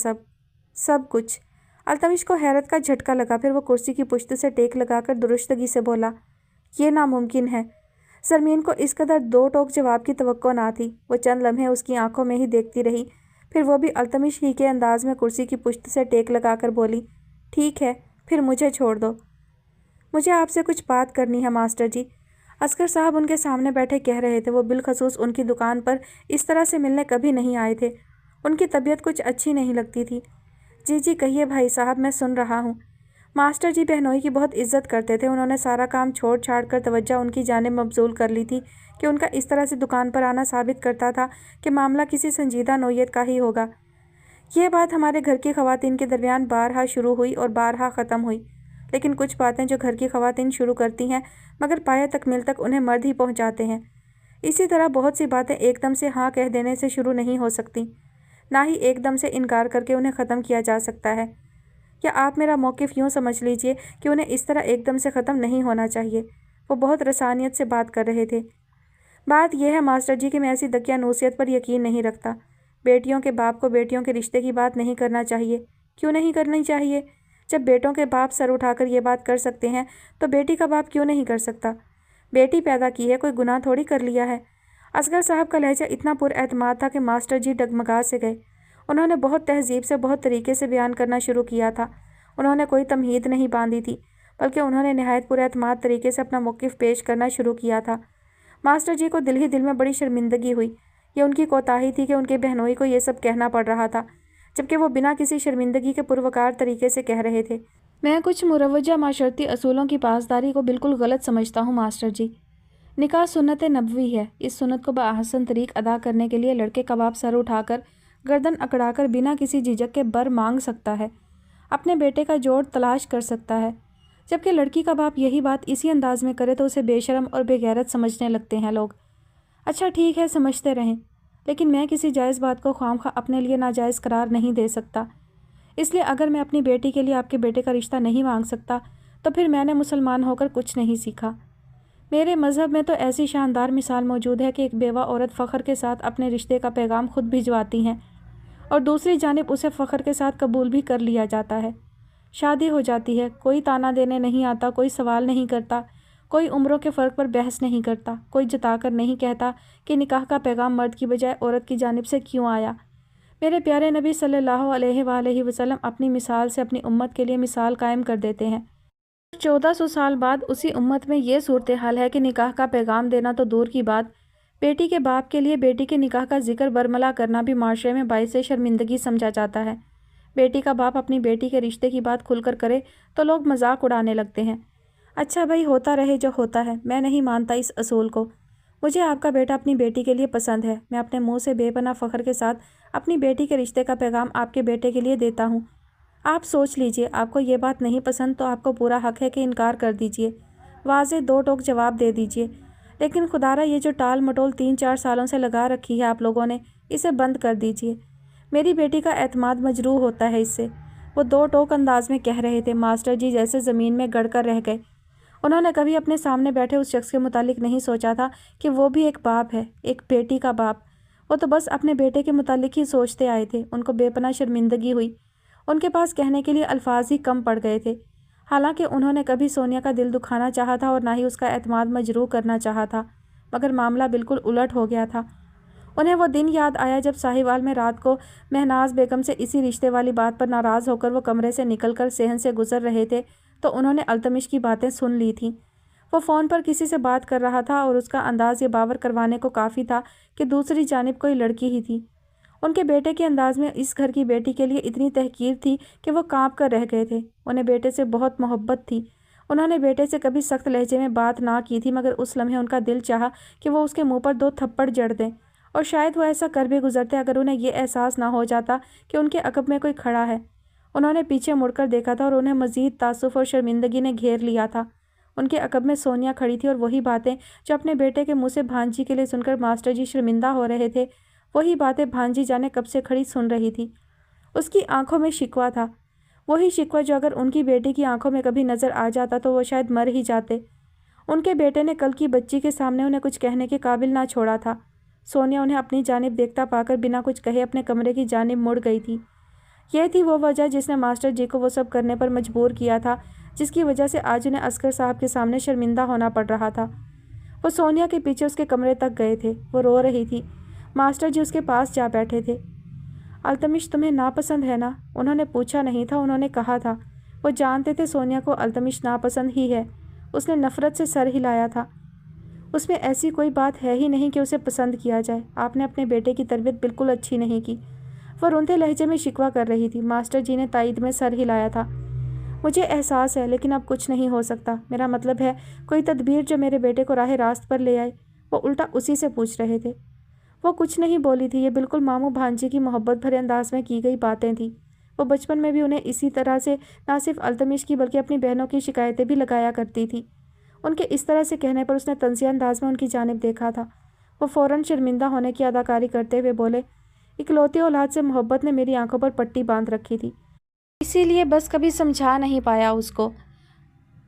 سب کچھ۔ التمش کو حیرت کا جھٹکا لگا، پھر وہ کرسی کی پشت سے ٹیک لگا کر درستگی سے بولا، یہ ناممکن ہے۔ सरमीन को इस कदर दो टोक जवाब की तवक्को ना थी। वो चंद लम्हे उसकी आंखों में ही देखती रही, फिर वो भी अल्तमिश ही के अंदाज में कुर्सी की पुश्त से टेक लगाकर बोली, ठीक है, फिर मुझे छोड़ दो। मुझे आपसे कुछ बात करनी है मास्टर जी, असगर साहब उनके सामने बैठे कह रहे थे। वो बिलखसूस उनकी दुकान पर इस तरह से मिलने कभी नहीं आए थे। उनकी तबीयत कुछ अच्छी नहीं लगती थी। जी जी कहिए भाई साहब, मैं सुन रहा हूँ। मास्टर जी बहनोई की बहुत इज्जत करते थे। उन्होंने सारा काम छोड़ छाड़ कर तवज्जो उनकी जानिब मबजूल कर ली थी कि उनका इस तरह से दुकान पर आना साबित करता था कि मामला किसी संजीदा नौयत का ही होगा। यह बात हमारे घर की ख़वातीन के दरमियान बारहा शुरू हुई और बारहा ख़त्म हुई, लेकिन कुछ बातें जो घर की ख़वातीन शुरू करती हैं मगर पाया तकमील तक उन्हें मर्द ही पहुंचाते हैं। इसी तरह बहुत सी बातें एकदम से हाँ कह देने से शुरू नहीं हो सकती, ना ही एकदम से इनकार करके उन्हें ख़त्म किया जा सकता है। या आप मेरा मौक़िफ़ यूँ समझ लीजिए कि उन्हें इस तरह एकदम से ख़त्म नहीं होना चाहिए। वो बहुत रसानियत से बात कर रहे थे। बात यह है मास्टर जी कि मैं ऐसी दकियानूसियत पर यकीन नहीं रखता। बेटियों के बाप को बेटियों के रिश्ते की बात नहीं करना चाहिए। क्यों नहीं करनी चाहिए? जब बेटों के बाप सर उठाकर ये बात कर सकते हैं तो बेटी का बाप क्यों नहीं कर सकता? बेटी पैदा की है, कोई गुनाह थोड़ी कर लिया है। असगर साहब का लहजा इतना पुरएतमाद था कि मास्टर जी डगमगा से गए। उन्होंने बहुत तहजीब से, बहुत तरीके से बयान करना शुरू किया था। उन्होंने कोई तमहीद नहीं बांधी थी, बल्कि उन्होंने नहायत पुरएतमाद तरीके से अपना मौक़िफ़ पेश करना शुरू किया था। मास्टर जी को दिल ही दिल में बड़ी शर्मिंदगी हुई। ये उनकी कोताही थी कि उनके बहनोई को ये सब कहना पड़ रहा था, जबकि वो बिना किसी शर्मिंदगी के पुरवकार तरीके से कह रहे थे। मैं कुछ मुरवजा माशरती असूलों की पासदारी को बिल्कुल गलत समझता हूँ मास्टर जी। निकाह सुन्नत नबवी है। इस सुन्नत को बआहसन तरीक अदा करने के लिए लड़के का बाप सर उठाकर, गर्दन अकड़ाकर बिना किसी झिझक के बर मांग सकता है, अपने बेटे का जोड़ तलाश कर सकता है। जबकि लड़की का बाप यही बात इसी अंदाज में करे तो उसे बेशरम और बेगैरत समझने लगते हैं लोग। अच्छा ठीक है, समझते रहें, लेकिन मैं किसी जायज़ बात को ख्वामख्वाह अपने लिए नाजायज़ करार नहीं दे सकता। इसलिए अगर मैं अपनी बेटी के लिए आपके बेटे का रिश्ता नहीं मांग सकता तो फिर मैंने मुसलमान होकर कुछ नहीं सीखा। मेरे मज़हब में तो ऐसी शानदार मिसाल मौजूद है कि एक बेवा औरत फ़ख्र के साथ अपने रिश्ते का पैगाम खुद भिजवाती हैं और दूसरी जानिब उसे फ़ख्र के साथ कबूल भी कर लिया जाता है। शादी हो जाती है, कोई ताना देने नहीं आता, कोई सवाल नहीं करता, कोई उम्रों के फ़र्क पर बहस नहीं करता, कोई जताकर नहीं कहता कि निकाह का पैगाम मर्द की बजाय औरत की जानिब से क्यों आया। मेरे प्यारे नबी सल्लल्लाहु अलैहि वसल्लम अपनी मिसाल से अपनी उम्मत के लिए मिसाल कायम कर देते हैं। 1400 साल बाद उसी उम्मत में ये सूरत हाल है कि निकाह का पैगाम देना तो दूर की बात, बेटी के बाप के लिए बेटी के निकाह का जिक्र बरमला करना भी माशरे में बाइस शर्मिंदगी समझा जाता है। बेटी का बाप अपनी बेटी के रिश्ते की बात खुलकर करे तो लोग मजाक उड़ाने लगते हैं। अच्छा भाई, होता रहे जो होता है, मैं नहीं मानता इस असूल को। मुझे आपका बेटा अपनी बेटी के लिए पसंद है। मैं अपने मुँह से बेपनाह फ़ख्र के साथ अपनी बेटी के रिश्ते का पैगाम आपके बेटे के लिए देता हूँ। आप सोच लीजिए, आपको ये बात नहीं पसंद तो आपको पूरा हक़ है कि इनकार कर दीजिए, वाज़े दो टोक जवाब दे दीजिए। लेकिन खुदारा ये जो टाल मटोल 3-4 सालों से लगा रखी है आप लोगों ने, इसे बंद कर दीजिए। मेरी बेटी का एतमाद मजरूह होता है इससे। वो दो टोक अंदाज में कह रहे थे। मास्टर जी जैसे ज़मीन में गड़ कर रह गए। उन्होंने कभी अपने सामने बैठे उस शख्स के मुतालिक नहीं सोचा था कि वो भी एक बाप है, एक बेटी का बाप। वो तो बस अपने बेटे के मुतालिक ही सोचते आए थे। उनको बेपनाह शर्मिंदगी हुई। उनके पास कहने के लिए अल्फाज ही कम पड़ गए थे। हालांकि उन्होंने कभी सोनिया का दिल दुखाना चाहा था और ना ही उसका एतमाद मजरूह करना चाहा था, मगर मामला बिल्कुल उलट हो गया था। उन्हें वो दिन याद आया जब साहिवाल में रात को महनाज बेगम से इसी रिश्ते वाली बात पर नाराज़ होकर वो कमरे से निकलकर सहन से गुजर रहे थे तो उन्होंने अल्तमिश की बातें सुन ली थीं। वो फ़ोन पर किसी से बात कर रहा था और उसका अंदाज़ ये बावर करवाने को काफ़ी था कि दूसरी जानिब कोई लड़की ही थी। उनके बेटे के अंदाज में इस घर की बेटी के लिए इतनी तहकीर थी कि वो काँप कर रह गए थे। उन्हें बेटे से बहुत मोहब्बत थी। उन्होंने बेटे से कभी सख्त लहजे में बात ना की थी, मगर उस लम्हे उनका दिल चाहा कि वो उसके मुंह पर 2 थप्पड़ जड़ दें, और शायद वो ऐसा कर भी गुजरते अगर उन्हें ये एहसास ना हो जाता कि उनके अक़ब में कोई खड़ा है। उन्होंने पीछे मुड़कर देखा था और उन्हें मज़ीद तासुफ़ और शर्मिंदगी ने घेर लिया था। उनके अक़ब में सोनिया खड़ी थी और वही बातें जो अपने बेटे के मुँह से भांजी के लिए सुनकर मास्टर जी शर्मिंदा हो रहे थे, वही बातें भांजी जाने कब से खड़ी सुन रही थी। उसकी आंखों में शिकवा था, वही शिकवा जो अगर उनकी बेटी की आंखों में कभी नज़र आ जाता तो वो शायद मर ही जाते। उनके बेटे ने कल की बच्ची के सामने उन्हें कुछ कहने के काबिल ना छोड़ा था। सोनिया उन्हें अपनी जानिब देखता पाकर बिना कुछ कहे अपने कमरे की जानिब मुड़ गई थी। यह थी वो वजह जिसने मास्टर जी को वो सब करने पर मजबूर किया था, जिसकी वजह से आज उन्हें असगर साहब के सामने शर्मिंदा होना पड़ रहा था। वो सोनिया के पीछे उसके कमरे तक गए थे। वो रो रही थी। मास्टर जी उसके पास जा बैठे थे। अल्तमिश तुम्हें नापसंद है ना? उन्होंने पूछा नहीं था, उन्होंने कहा था। वो जानते थे सोनिया को अल्तमिश नापसंद ही है। उसने नफ़रत से सर हिलाया था। उसमें ऐसी कोई बात है ही नहीं कि उसे पसंद किया जाए। आपने अपने बेटे की तरबियत बिल्कुल अच्छी नहीं की। वो रोंदे लहजे में शिकवा कर रही थी। मास्टर जी ने तायद में सर हिलाया था। मुझे एहसास है, लेकिन अब कुछ नहीं हो सकता। मेरा मतलब है कोई तदबीर जो मेरे बेटे को राह रास्त पर ले आए। वो उल्टा उसी से पूछ रहे थे। वो कुछ नहीं बोली थी। ये बिल्कुल मामू भांजी की मोहब्बत भरे अंदाज में की गई बातें थीं। वो बचपन में भी उन्हें इसी तरह से ना सिर्फ अल्तमिश की बल्कि अपनी बहनों की शिकायतें भी लगाया करती थी। उनके इस तरह से कहने पर उसने तंजिया अंदाज में उनकी जानिब देखा था। वो फ़ौरन शर्मिंदा होने की अदाकारी करते हुए बोले, इकलौती औलाद से मोहब्बत ने मेरी आंखों पर पट्टी बांध रखी थी, इसीलिए बस कभी समझा नहीं पाया उसको।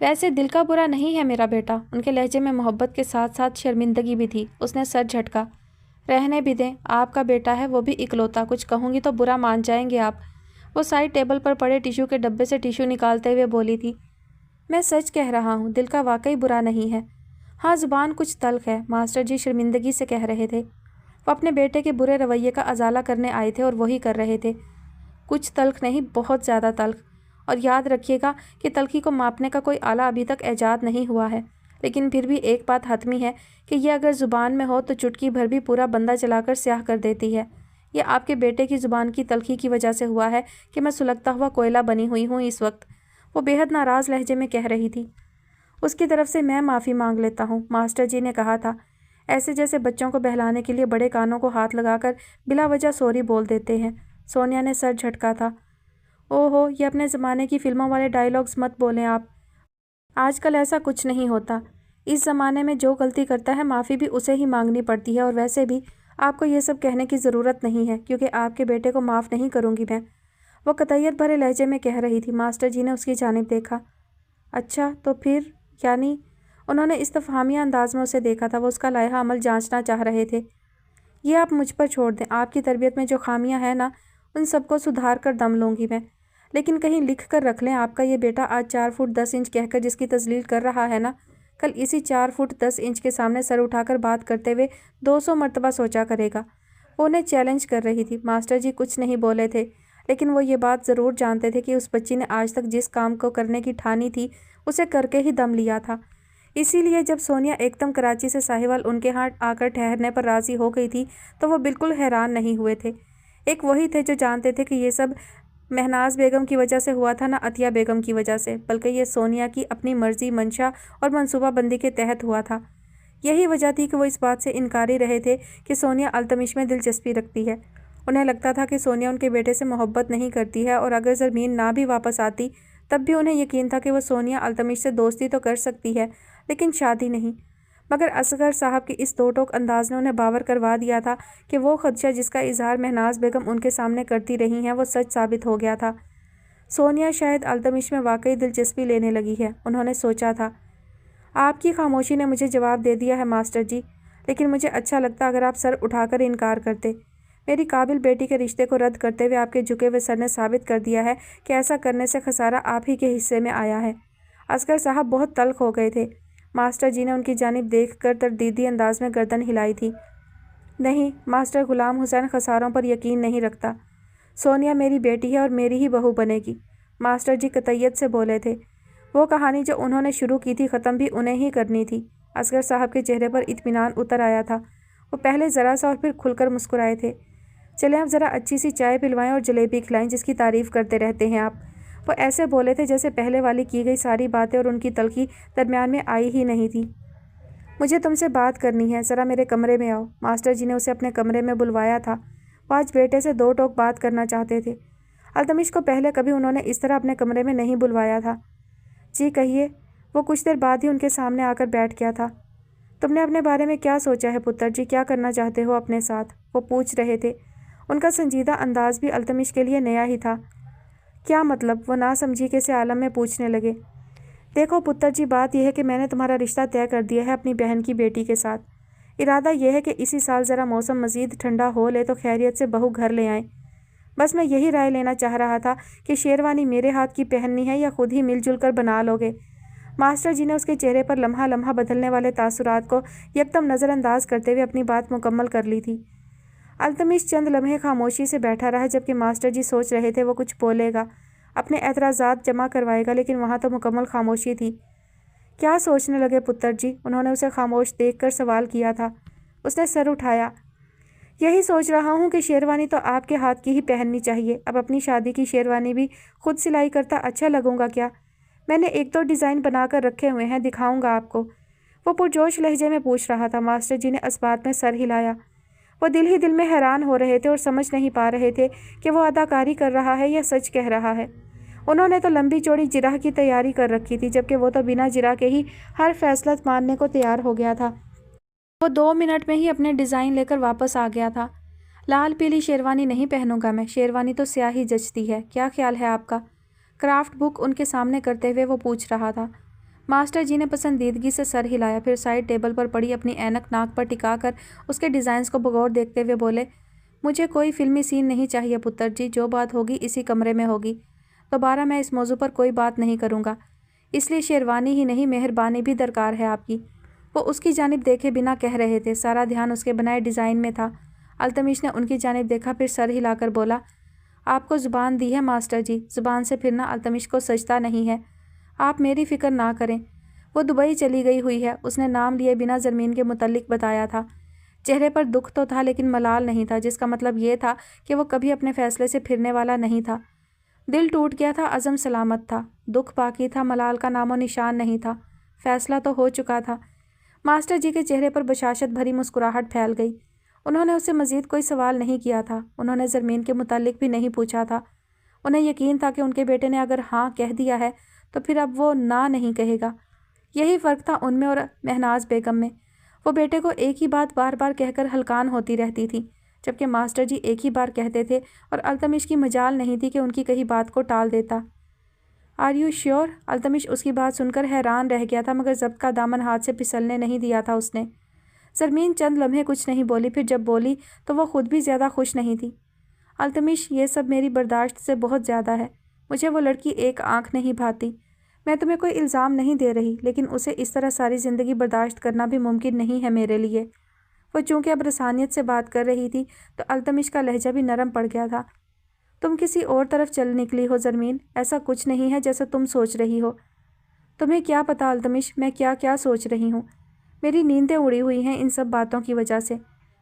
वैसे दिल का बुरा नहीं है मेरा बेटा। उनके लहजे में मोहब्बत के साथ साथ शर्मिंदगी भी थी। उसने सर झटका। रहने भी दें, आपका बेटा है, वो भी इकलौता। कुछ कहूँगी तो बुरा मान जाएंगे आप। वो साइड टेबल पर पड़े टिश्यू के डब्बे से टिश्यू निकालते हुए बोली थी, मैं सच कह रहा हूँ, दिल का वाकई बुरा नहीं है। हाँ, ज़ुबान कुछ तल्ख है, मास्टर जी शर्मिंदगी से कह रहे थे। वो अपने बेटे के बुरे रवैये का अजाला करने आए थे और वही कर रहे थे। कुछ तल्ख नहीं, बहुत ज़्यादा तल्ख। और याद रखिएगा कि तल्खी को मापने का कोई आला अभी तक ऐजाद नहीं हुआ है। लेकिन फिर भी एक बात हतमी है कि यह अगर ज़ुबान में हो तो चुटकी भर भी पूरा बंदा चलाकर स्याह कर देती है। यह आपके बेटे की ज़ुबान की तल्खी की वजह से हुआ है कि मैं सुलगता हुआ कोयला बनी हुई हूँ इस वक्त। वो बेहद नाराज़ लहजे में कह रही थी। उसकी तरफ से मैं माफ़ी मांग लेता हूँ, मास्टर जी ने कहा था, ऐसे जैसे बच्चों को बहलाने के लिए बड़े कानों को हाथ लगाकर बिला वजह सॉरी बोल देते हैं। सोनिया ने सर झटका था। ओहो, ये अपने ज़माने की फ़िल्मों वाले डायलॉग्स मत बोलें आप। आजकल ऐसा कुछ नहीं होता। इस ज़माने में जो गलती करता है माफ़ी भी उसे ही मांगनी पड़ती है। और वैसे भी आपको ये सब कहने की ज़रूरत नहीं है, क्योंकि आपके बेटे को माफ़ नहीं करूँगी मैं। वो कतईयत भरे लहजे में कह रही थी। मास्टर जी ने उसकी जानिब देखा। अच्छा, तो फिर यानी? उन्होंने इस्तफ़हामिया अंदाज में उसे देखा था। वो उसका लायहा अमल जांचना चाह रहे थे। ये आप मुझ पर छोड़ दें। आपकी तरबियत में जो खामियां हैं ना, उन सबको सुधार कर दम लूँगी मैं। लेकिन कहीं लिख कर रख लें, आपका ये बेटा आज 4 फुट 10 इंच कहकर जिसकी तजलील कर रहा है ना, कल इसी 4 फुट 10 इंच के सामने सर उठाकर बात करते हुए 200 मरतबा सोचा करेगा। वो उन्हें चैलेंज कर रही थी। मास्टर जी कुछ नहीं बोले थे, लेकिन वो ये बात ज़रूर जानते थे कि उस बच्ची ने आज तक जिस काम को करने की ठानी थी उसे करके ही दम लिया था। इसीलिए जब सोनिया एकदम कराची से साहिवाल उनके यहाँ आकर ठहरने पर राज़ी हो गई थी तो वो बिल्कुल हैरान नहीं हुए थे। एक वही थे जो जानते थे कि ये सब महनाज बेगम की वजह से हुआ था, ना अतिया बेगम की वजह से, बल्कि ये सोनिया की अपनी मर्ज़ी, मंशा और मनसूबाबंदी के तहत हुआ था। यही वजह थी कि वो इस बात से इनकारी रहे थे कि सोनिया अल्तमिश में दिलचस्पी रखती है। उन्हें लगता था कि सोनिया उनके बेटे से मोहब्बत नहीं करती है, और अगर ज़मीन ना भी वापस आती तब भी उन्हें यकीन था कि वो सोनिया अल्तमिश से दोस्ती तो कर सकती है, लेकिन शादी नहीं। मगर असगर साहब के इस दो टोक अंदाज ने उन्हें बावर करवा दिया था कि वो खदशा जिसका इजहार महनाज बेगम उनके सामने करती रही हैं वो सच साबित हो गया था। सोनिया शायद अल्तमिश में वाकई दिलचस्पी लेने लगी है, उन्होंने सोचा था। आपकी खामोशी ने मुझे जवाब दे दिया है मास्टर जी, लेकिन मुझे अच्छा लगता अगर आप सर उठाकर इनकार करते। मेरी काबिल बेटी के रिश्ते को रद्द करते हुए आपके झुके हुए सर ने साबित कर दिया है कि ऐसा करने से खसारा आप ही के हिस्से में आया है। असगर साहब बहुत तल्ख हो गए थे। मास्टर जी ने उनकी जानिब देखकर तरदीदी अंदाज में गर्दन हिलाई थी। नहीं, मास्टर गुलाम हुसैन खसारों पर यकीन नहीं रखता। सोनिया मेरी बेटी है और मेरी ही बहू बनेगी, मास्टर जी कतईयत से बोले थे। वो कहानी जो उन्होंने शुरू की थी ख़त्म भी उन्हें ही करनी थी। असगर साहब के चेहरे पर इत्मीनान उतर आया था। वो पहले ज़रा सा और फिर खुलकर मुस्कुराए थे। चलें अब ज़रा अच्छी सी चाय पिलवाएं और जलेबी खिलाएं जिसकी तारीफ़ करते रहते हैं आप। वो ऐसे बोले थे जैसे पहले वाली की गई सारी बातें और उनकी तलखी दरमियान में आई ही नहीं थी। मुझे तुमसे बात करनी है, ज़रा मेरे कमरे में आओ। मास्टर जी ने उसे अपने कमरे में बुलवाया था। वो आज बेटे से दो टोक बात करना चाहते थे। अल्तमिश को पहले कभी उन्होंने इस तरह अपने कमरे में नहीं बुलवाया था। जी कहिए। वो कुछ देर बाद ही उनके सामने आकर बैठ गया था। तुमने अपने बारे में क्या सोचा है पुत्र जी, क्या करना चाहते हो अपने साथ? वो पूछ रहे थे। उनका संजीदा अंदाज भी अल्तमिश के लिए नया ही था। क्या मतलब? वो नासमझी के से आलम में पूछने लगे। देखो पुत्र जी, बात यह है कि मैंने तुम्हारा रिश्ता तय कर दिया है अपनी बहन की बेटी के साथ। इरादा यह है कि इसी साल ज़रा मौसम मज़ीद ठंडा हो ले तो खैरियत से बहू घर ले आएँ। बस मैं यही राय लेना चाह रहा था कि शेरवानी मेरे हाथ की पहननी है या खुद ही मिलजुल कर बना लोगे। मास्टर जी ने उसके चेहरे पर लम्हा लम्हा बदलने वाले तासुरात को यकदम नज़रअंदाज करते हुए अपनी बात मुकम्मल कर ली थी। अल्तमिश चंद लम्हे खामोशी से बैठा रहा, जबकि मास्टर जी सोच रहे थे वो कुछ बोलेगा, अपने एतराज़ात जमा करवाएगा, लेकिन वहाँ तो मुकम्मल खामोशी थी। क्या सोचने लगे पुत्र जी? उन्होंने उसे खामोश देखकर सवाल किया था। उसने सर उठाया। यही सोच रहा हूँ कि शेरवानी तो आपके हाथ की ही पहननी चाहिए। अब अपनी शादी की शेरवानी भी खुद सिलाई करता अच्छा लगूंगा क्या? मैंने 1-2 डिज़ाइन बनाकर रखे हुए हैं, दिखाऊंगा आपको, वो पुरजोश लहजे में पूछ रहा था। मास्टर जी ने इस बात में सर हिलाया। वो दिल ही दिल में हैरान हो रहे थे और समझ नहीं पा रहे थे कि वो अदाकारी कर रहा है या सच कह रहा है। उन्होंने तो लंबी चौड़ी जिराह की तैयारी कर रखी थी, जबकि वो तो बिना जिराह के ही हर फैसला मानने को तैयार हो गया था। वो 2 मिनट में ही अपने डिज़ाइन लेकर वापस आ गया था। लाल पीली शेरवानी नहीं पहनूंगा मैं, शेरवानी तो स्याह ही जचती है। क्या ख्याल है आपका? क्राफ्ट बुक उनके सामने करते हुए वो पूछ रहा था। मास्टर जी ने पसंदीदगी से सर हिलाया, फिर साइड टेबल पर पड़ी अपनी ऐनक नाक पर टिकाकर उसके डिज़ाइंस को बगौर देखते हुए बोले, मुझे कोई फिल्मी सीन नहीं चाहिए पुत्र जी, जो बात होगी इसी कमरे में होगी। दोबारा मैं इस मौजू पर कोई बात नहीं करूँगा, इसलिए शेरवानी ही नहीं मेहरबानी भी दरकार है आपकी। वो उसकी जानिब देखे बिना कह रहे थे, सारा ध्यान उसके बनाए डिज़ाइन में था। अल्तमिश ने उनकी जानिब देखा, फिर सर हिलाकर बोला, आपको ज़ुबान दी है मास्टर जी, ज़ुबान से फिरना अल्तमिश को सजता नहीं है। आप मेरी फ़िक्र ना करें, वो दुबई चली गई हुई है। उसने नाम लिए बिना ज़रमीन के मुतल्लिक बताया था। चेहरे पर दुख तो था लेकिन मलाल नहीं था, जिसका मतलब ये था कि वो कभी अपने फ़ैसले से फिरने वाला नहीं था। दिल टूट गया था, अज़म सलामत था, दुख बाकी था, मलाल का नामो निशान नहीं था। फ़ैसला तो हो चुका था। मास्टर जी के चेहरे पर बशाशत भरी मुस्कुराहट फैल गई। उन्होंने उससे मज़ीद कोई सवाल नहीं किया था। उन्होंने ज़रमीन के मुतालिक भी नहीं पूछा था। उन्हें यकीन था कि उनके बेटे ने अगर हाँ कह दिया है तो फिर अब वो ना नहीं कहेगा। यही फ़र्क था उनमें और महनाज बेगम में। वो बेटे को एक ही बात बार बार कहकर हलकान होती रहती थी, जबकि मास्टर जी एक ही बार कहते थे और अल्तमिश की मजाल नहीं थी कि उनकी कही बात को टाल देता। Are you sure? अल्तमिश उसकी बात सुनकर हैरान रह गया था, मगर ज़ब्त का दामन हाथ से फिसलने नहीं दिया था उसने। ज़रमीन चंद लम्हे कुछ नहीं बोली, फिर जब बोली तो वो खुद भी ज़्यादा खुश नहीं थी। अल्तमिश, ये सब मेरी बर्दाश्त से बहुत ज़्यादा है। मुझे वो लड़की एक आँख नहीं भाती। मैं तुम्हें कोई इल्ज़ाम नहीं दे रही, लेकिन उसे इस तरह सारी ज़िंदगी बर्दाश्त करना भी मुमकिन नहीं है मेरे लिए। वो चूँकि अब रसानियत से बात कर रही थी तो अल्तमिश का लहजा भी नरम पड़ गया था। तुम किसी और तरफ चल निकली हो ज़रमीन, ऐसा कुछ नहीं है जैसा तुम सोच रही हो। तुम्हें क्या पता अल्तमिश, मैं क्या क्या सोच रही हूँ। मेरी नींदें उड़ी हुई हैं इन सब बातों की वजह से।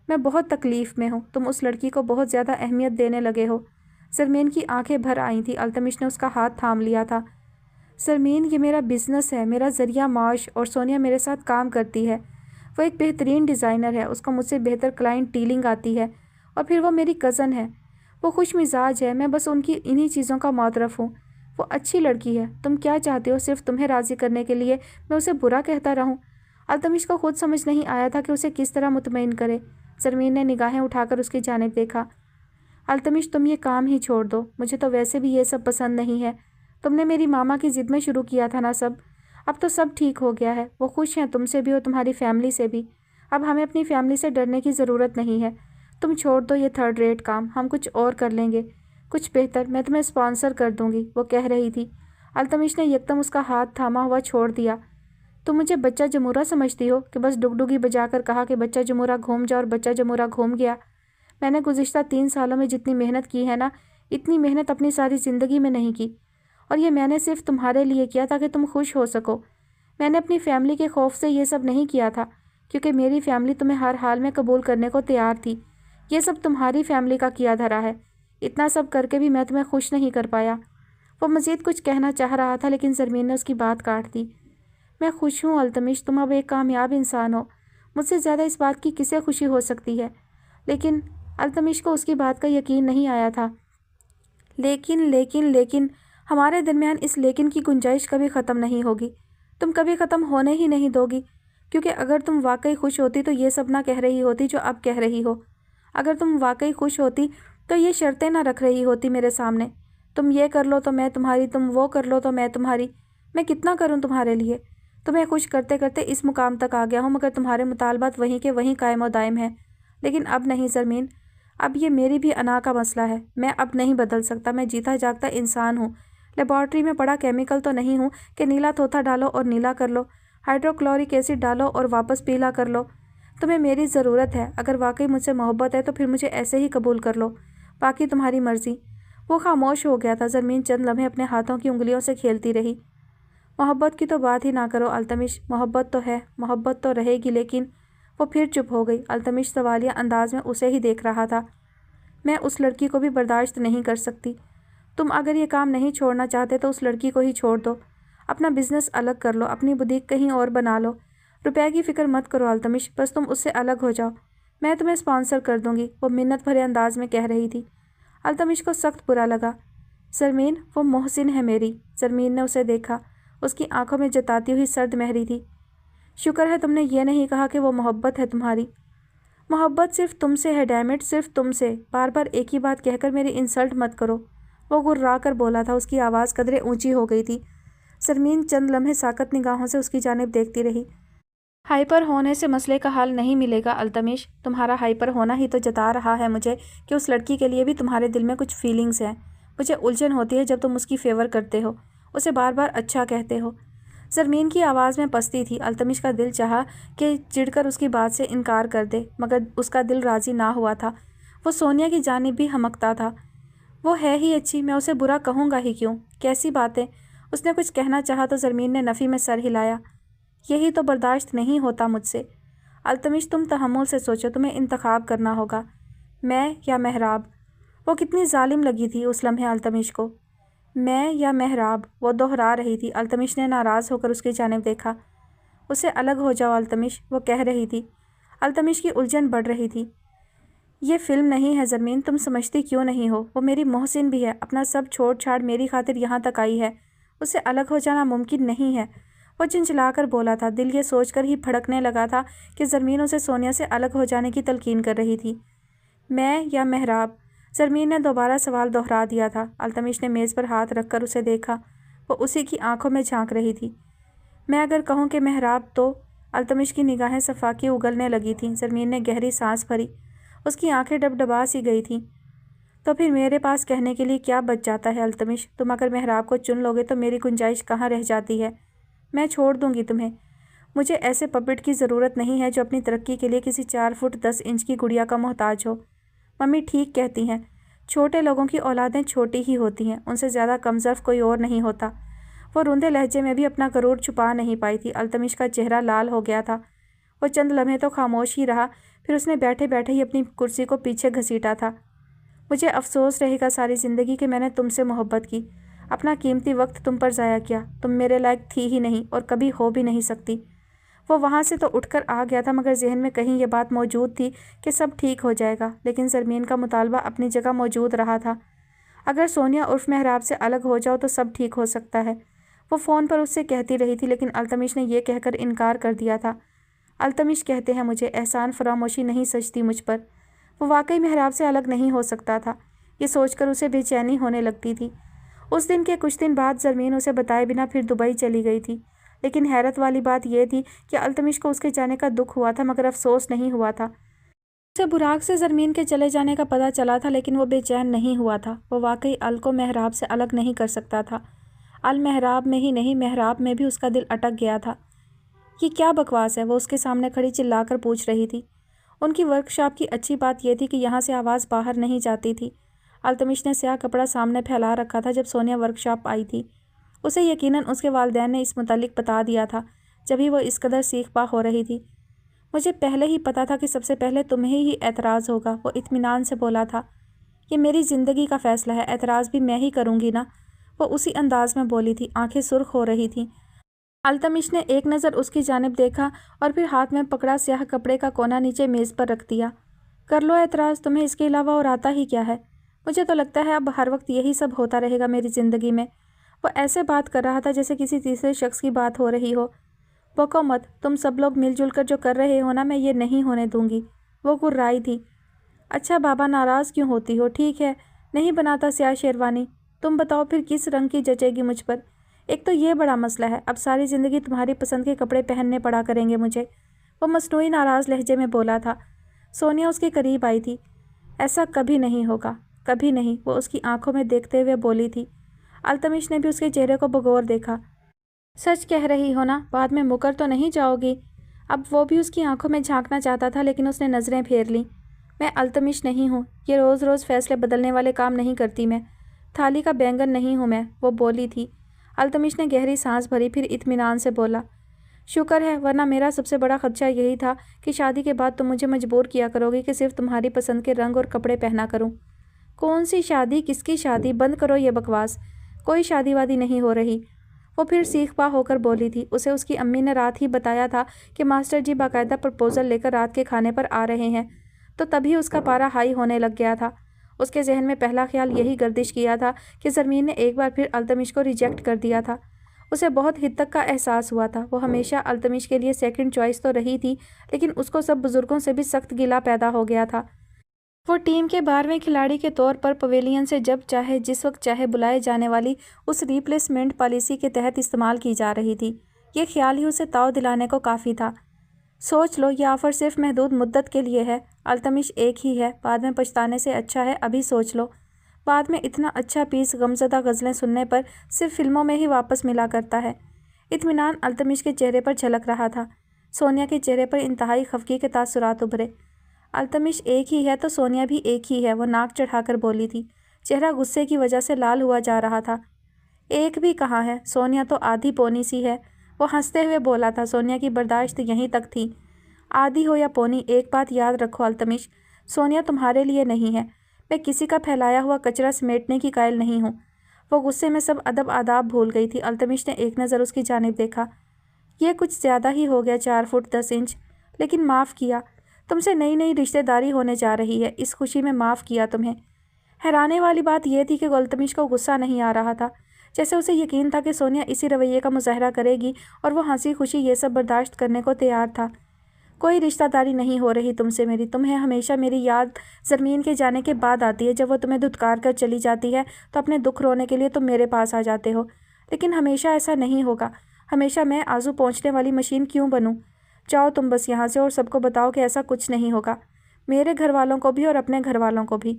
मैं बहुत तकलीफ़ में हूँ। तुम उस लड़की को बहुत ज़्यादा अहमियत देने लगे हो। ज़रमीन की आंखें भर आई थी। अल्तमिश ने उसका हाथ थाम लिया था। ज़रमीन, ये मेरा बिज़नेस है, मेरा ज़रिया माश, और सोनिया मेरे साथ काम करती है। वो एक बेहतरीन डिज़ाइनर है, उसको मुझसे बेहतर क्लाइंट डीलिंग आती है, और फिर वो मेरी कज़न है। वो खुश मिजाज है, मैं बस उनकी इन्हीं चीज़ों का मोतरफ़ हूँ। वो अच्छी लड़की है। तुम क्या चाहते हो? सिर्फ तुम्हें राज़ी करने के लिए मैं उसे बुरा कहता रहूँ? अल्तमिश को खुद समझ नहीं आया था कि उसे किस तरह मुतमईन करे। ज़रमीन ने निगाहें उठाकर उसकी जानिब देखा। अल्तमिश, तुम ये काम ही छोड़ दो। मुझे तो वैसे भी ये सब पसंद नहीं है। तुमने मेरी मामा की ज़िद में शुरू किया था ना सब। अब तो सब ठीक हो गया है। वो खुश हैं तुमसे भी और तुम्हारी फैमिली से भी। अब हमें अपनी फैमिली से डरने की ज़रूरत नहीं है। तुम छोड़ दो ये थर्ड रेट काम, हम कुछ और कर लेंगे, कुछ बेहतर। मैं तुम्हें स्पॉन्सर कर दूंगी, वो कह रही थी। अल्तमिश ने यकदम उसका हाथ थामा हुआ छोड़ दिया। तुम मुझे बच्चा जमूरा समझती हो कि बस डुगडुगी बजाकर कहा कि बच्चा जमूरा घूम जा और बच्चा जमूरा घूम गया। मैंने गुज़िश्ता 3 सालों में जितनी मेहनत की है ना, इतनी मेहनत अपनी सारी ज़िंदगी में नहीं की। और ये मैंने सिर्फ तुम्हारे लिए किया ताकि तुम खुश हो सको। मैंने अपनी फैमिली के खौफ से ये सब नहीं किया था, क्योंकि मेरी फैमिली तुम्हें हर हाल में कबूल करने को तैयार थी। ये सब तुम्हारी फैमिली का किया धरा है। इतना सब करके भी मैं तुम्हें खुश नहीं कर पाया। वो मज़ीद कुछ कहना चाह रहा था, लेकिन ज़रमीन ने उसकी बात काट दी। मैं खुश हूँ अल्तमिश, तुम अब एक कामयाब इंसान हो। मुझसे ज़्यादा इस बात की किसे खुशी हो सकती है? लेकिन अल्तमिश को उसकी बात का यकीन नहीं आया था। लेकिन हमारे दरमियान इस लेकिन की गुंजाइश कभी ख़त्म नहीं होगी। तुम कभी ख़त्म होने ही नहीं दोगी, क्योंकि अगर तुम वाकई खुश होती तो ये सब ना कह रही होती जो अब कह रही हो। अगर तुम वाकई खुश होती तो ये शर्तें ना रख रही होती मेरे सामने। तुम ये कर लो तो मैं तुम्हारी, तुम वो कर लो तो मैं तुम्हारी। मैं कितना करूँ तुम्हारे लिए? तुम्हें खुश करते करते इस मुकाम तक आ गया हूँ, मगर तुम्हारे मुतालबात वहीं के वहीं कायम और दायम हैं। लेकिन अब नहीं ज़रमीन, अब ये मेरी भी अना का मसला है। मैं अब नहीं बदल सकता। मैं जीता जागता इंसान हूँ। लेबॉर्ट्री में पड़ा केमिकल तो नहीं हूँ कि नीला तोता डालो और नीला कर लो, हाइड्रोक्लोरिक एसिड डालो और वापस पीला कर लो। तुम्हें मेरी ज़रूरत है, अगर वाकई मुझसे मोहब्बत है तो फिर मुझे ऐसे ही कबूल कर लो, बाकी तुम्हारी मर्ज़ी। वो खामोश हो गया था। ज़रमीन चंद लम्हे अपने हाथों की उंगलियों से खेलती रही। मोहब्बत की तो बात ही ना करो अल्तमिश, मोहब्बत तो है, मोहब्बत तो रहेगी, लेकिन वो फिर चुप हो गई। अल्तमिश सवालिया अंदाज में उसे ही देख रहा था। मैं उस लड़की को भी बर्दाश्त नहीं कर सकती। तुम अगर ये काम नहीं छोड़ना चाहते तो उस लड़की को ही छोड़ दो, अपना बिजनेस अलग कर लो, अपनी बुटीक कहीं और बना लो। रुपए की फ़िक्र मत करो अल्तमिश, बस तुम उससे अलग हो जाओ, मैं तुम्हें स्पॉन्सर कर दूंगी, वो मिन्नत भरे अंदाज में कह रही थी। अल्तमिश को सख्त बुरा लगा। ज़रमीन, वो मोहसिन है मेरी। ज़रमीन ने उसे देखा, उसकी आंखों में जताती हुई सर्द महरी थी। शुक्र है तुमने ये नहीं कहा कि वो मोहब्बत है तुम्हारी। मोहब्बत सिर्फ तुमसे है डैमिट, सिर्फ तुमसे। बार बार एक ही बात कहकर मेरी इंसल्ट मत करो, वो गुर्रा कर बोला था। उसकी आवाज़ कदरे ऊंची हो गई थी। ज़रमीन चंद लम्हे साकत निगाहों से उसकी जानिब देखती रही। हाइपर होने से मसले का हल नहीं मिलेगा अल्तमिश, तुम्हारा हाइपर होना ही तो जता रहा है मुझे कि उस लड़की के लिए भी तुम्हारे दिल में कुछ फीलिंग्स हैं। मुझे उलझन होती है जब तुम उसकी फेवर करते हो, उसे बार बार अच्छा कहते हो। ज़रमीन की आवाज़ में पस्ती थी। अल्तमिश का दिल चाहा कि चिढ़कर उसकी बात से इनकार कर दे, मगर उसका दिल राज़ी ना हुआ था। वो सोनिया की जानिब भी हमकता था। वो है ही अच्छी, मैं उसे बुरा कहूँगा ही क्यों? कैसी बातें? उसने कुछ कहना चाहा तो ज़रमीन ने नफ़ी में सर हिलाया। यही तो बर्दाश्त नहीं होता मुझसे। अल्तमिश, तुम तहम्मुल से सोचो, तुम्हें इंतखाब करना होगा, मैं या मेहराब। वो कितनी जालिम लगी थी उस लम्हे अल्तमिश को। मैं या मेहराब, वो दोहरा रही थी। अल्तमिश ने नाराज़ होकर उसकी जानिब देखा। उससे अलग हो जाओ अल्तमिश, वो कह रही थी। अल्तमिश की उलझन बढ़ रही थी। ये फ़िल्म नहीं है ज़रमीन, तुम समझती क्यों नहीं हो? वो मेरी मोहसिन भी है, अपना सब छोड़ छाड़ मेरी खातिर यहाँ तक आई है, उससे अलग हो जाना मुमकिन नहीं है। वो चिंचिलाकर बोला था। दिल ये सोचकर ही भड़कने लगा था कि ज़रमीन उसे सोनिया से अलग हो जाने की तलकीन कर रही थी। मैं या मेहराब? ज़रमीन ने दोबारा सवाल दोहरा दिया था। अल्तमिश ने मेज़ पर हाथ रखकर उसे देखा। वो उसी की आंखों में झांक रही थी। मैं अगर कहूँ कि मेहराब तो? अल्तमिश की निगाहें सफाकी उगलने लगी थीं। ज़रमीन ने गहरी सांस भरी। उसकी आंखें डबडबा सी गई थीं। तो फिर मेरे पास कहने के लिए क्या बच जाता है अल्तमिश? तुम अगर मेहराब को चुन लोगे तो मेरी गुंजाइश कहाँ रह जाती है? मैं छोड़ दूंगी तुम्हें। मुझे ऐसे पपेट की ज़रूरत नहीं है जो अपनी तरक्की के लिए किसी 4 फुट 10 इंच की गुड़िया का मोहताज हो। मम्मी ठीक कहती हैं, छोटे लोगों की औलादें छोटी ही होती हैं, उनसे ज़्यादा कमज़र्फ कोई और नहीं होता। वो रुंधे लहजे में भी अपना गरूर छुपा नहीं पाई थी। अल्तमिश का चेहरा लाल हो गया था। वो चंद लम्हे तो खामोश ही रहा, फिर उसने बैठे बैठे ही अपनी कुर्सी को पीछे घसीटा था। मुझे अफसोस रहेगा सारी ज़िंदगी कि मैंने तुमसे मोहब्बत की, अपना कीमती वक्त तुम पर ज़ाया किया। तुम मेरे लायक थी ही नहीं और कभी हो भी नहीं सकती। वो वहाँ से तो उठकर आ गया था, मगर जहन में कहीं ये बात मौजूद थी कि सब ठीक हो जाएगा। लेकिन ज़रमीन का मुतालबा अपनी जगह मौजूद रहा था। अगर सोनिया उर्फ मेहराब से अलग हो जाओ तो सब ठीक हो सकता है। वो फ़ोन पर उससे कहती रही थी, लेकिन अल्तमिश ने यह कहकर इनकार कर दिया था। अल्तमिश कहते हैं मुझे एहसान फरामोशी नहीं सजती मुझ पर। वो वाकई मेहराब से अलग नहीं हो सकता था, ये सोचकर उसे बेचैनी होने लगती थी। उस दिन के कुछ दिन बाद ज़रमीन उसे बताए बिना फिर दुबई चली गई थी। लेकिन हैरत वाली बात यह थी कि अल्तमिश को उसके जाने का दुख हुआ था, मगर अफसोस नहीं हुआ था। उसे बुराक से ज़रमीन के चले जाने का पता चला था, लेकिन वो बेचैन नहीं हुआ था। वो वाकई अल को मेहराब से अलग नहीं कर सकता था। अल मेहराब में ही नहीं, मेहराब में भी उसका दिल अटक गया था। ये क्या बकवास है? वो उसके सामने खड़ी चिल्लाकर पूछ रही थी। उनकी वर्कशॉप की अच्छी बात यह थी कि यहाँ से आवाज़ बाहर नहीं जाती थी। अल्तमिश ने स्याह कपड़ा सामने फैला रखा था जब सोनिया वर्कशॉप आई थी। उसे यकीनन उसके वालिदैन ने इस मुतालिक बता दिया था, जब ही वो इस कदर सीख-पा हो रही थी। मुझे पहले ही पता था कि सबसे पहले तुम्हें ही एतराज़ होगा, वो इत्मीनान से बोला था। ये मेरी ज़िंदगी का फ़ैसला है, एतराज़ भी मैं ही करूँगी ना, वो उसी अंदाज में बोली थी। आंखें सुर्ख हो रही थीं। अल्तमिश ने एक नज़र उसकी जानिब देखा और फिर हाथ में पकड़ा स्याह कपड़े का कोना नीचे मेज़ पर रख दिया। कर लो एतराज़, तुम्हें इसके अलावा और आता ही क्या है? मुझे तो लगता है अब हर वक्त यही सब होता रहेगा मेरी ज़िंदगी में। वो ऐसे बात कर रहा था जैसे किसी तीसरे शख्स की बात हो रही हो। बको मत, तुम सब लोग मिलजुल कर जो कर रहे हो ना, मैं ये नहीं होने दूंगी। वो गुर्राई थी। अच्छा बाबा, नाराज़ क्यों होती हो? ठीक है, नहीं बनाता स्याह शेरवानी। तुम बताओ फिर किस रंग की जचेगी मुझ पर? एक तो ये बड़ा मसला है, अब सारी ज़िंदगी तुम्हारी पसंद के कपड़े पहनने पड़ा करेंगे मुझे, वो मसनूई नाराज़ लहजे में बोला था। सोनिया उसके करीब आई थी। ऐसा कभी नहीं होगा, कभी नहीं, वो उसकी आंखों में देखते हुए बोली थी। अल्तमिश ने भी उसके चेहरे को बगौर देखा। सच कह रही हो ना, बाद में मुकर तो नहीं जाओगी? अब वो भी उसकी आंखों में झांकना चाहता था, लेकिन उसने नज़रें फेर लीं। मैं अल्तमिश नहीं हूँ, ये रोज़ रोज़ फैसले बदलने वाले काम नहीं करती मैं। थाली का बैंगन नहीं हूँ मैं, वो बोली थी। अल्तमिश ने गहरी सांस भरी, फिर इत्मीनान से बोला, शुक्र है, वरना मेरा सबसे बड़ा खदशा यही था कि शादी के बाद तुम मुझे मजबूर किया करोगे कि सिर्फ तुम्हारी पसंद के रंग और कपड़े पहना करूं। कौन सी शादी, किसकी शादी? बंद करो ये बकवास, कोई शादी वादी नहीं हो रही। वो फिर सीख-पा होकर बोली थी। उसे उसकी अम्मी ने रात ही बताया था कि मास्टर जी बाकायदा प्रपोजल लेकर रात के खाने पर आ रहे हैं, तो तभी उसका पारा हाई होने लग गया था। उसके जहन में पहला ख्याल यही गर्दिश किया था कि ज़रमीन ने एक बार फिर अल्तमिश को रिजेक्ट कर दिया था। उसे बहुत हद तक का एहसास हुआ था। वो हमेशा अल्तमिश के लिए सेकंड चॉइस तो रही थी, लेकिन उसको सब बुजुर्गों से भी सख्त गिला पैदा हो गया था। वो टीम के 12वें खिलाड़ी के तौर पर पवेलियन से जब चाहे जिस वक्त चाहे बुलाए जाने वाली उस रिप्लेसमेंट पॉलिसी के तहत इस्तेमाल की जा रही थी। ये ख्याल ही उसे ताव दिलाने को काफ़ी था। सोच लो, ये ऑफ़र सिर्फ महदूद मुद्दत के लिए है। अल्तमिश एक ही है, बाद में पछताने से अच्छा है अभी सोच लो। बाद में इतना अच्छा पीस गमज़दा गज़लें सुनने पर सिर्फ फिल्मों में ही वापस मिला करता है। इत्मीनान अल्तमिश के चेहरे पर झलक रहा था। सोनिया के चेहरे पर इंतहाई खफगी के तासुरात उभरे। अल्तमिश एक ही है तो सोनिया भी एक ही है, वो नाक चढ़ाकर बोली थी। चेहरा गुस्से की वजह से लाल हुआ जा रहा था। एक भी कहाँ है, सोनिया तो आधी पौनी सी है, वो हंसते हुए बोला था। सोनिया की बर्दाश्त यहीं तक थी। आधी हो या पौनी, एक बात याद रखो अल्तमिश, सोनिया तुम्हारे लिए नहीं है। मैं किसी का फैलाया हुआ कचरा समेटने की कायल नहीं हूँ। वो गुस्से में सब अदब आदाब भूल गई थी। अल्तमिश ने एक नज़र उसकी जानिब देखा। ये कुछ ज़्यादा ही हो गया, 4 फुट 10 इंच, लेकिन माफ़ किया। तुमसे नई नई रिश्तेदारी होने जा रही है, इस खुशी में माफ़ किया तुम्हें। हैरानी वाली बात यह थी कि अल्तमिश को गुस्सा नहीं आ रहा था, जैसे उसे यकीन था कि सोनिया इसी रवैये का मुजाहरा करेगी और वो हंसी खुशी ये सब बर्दाश्त करने को तैयार था। कोई रिश्तेदारी नहीं हो रही तुमसे मेरी। तुम्हें हमेशा मेरी याद ज़रमीन के जाने के बाद आती है। जब वो तुम्हें धुतकार कर चली जाती है तो अपने दुख रोने के लिए तुम मेरे पास आ जाते हो, लेकिन हमेशा ऐसा नहीं होगा। हमेशा मैं आंसू पहुँचने वाली मशीन क्यों बनूँ? जाओ तुम बस यहाँ से और सबको बताओ कि ऐसा कुछ नहीं होगा, मेरे घर वालों को भी और अपने घर वालों को भी।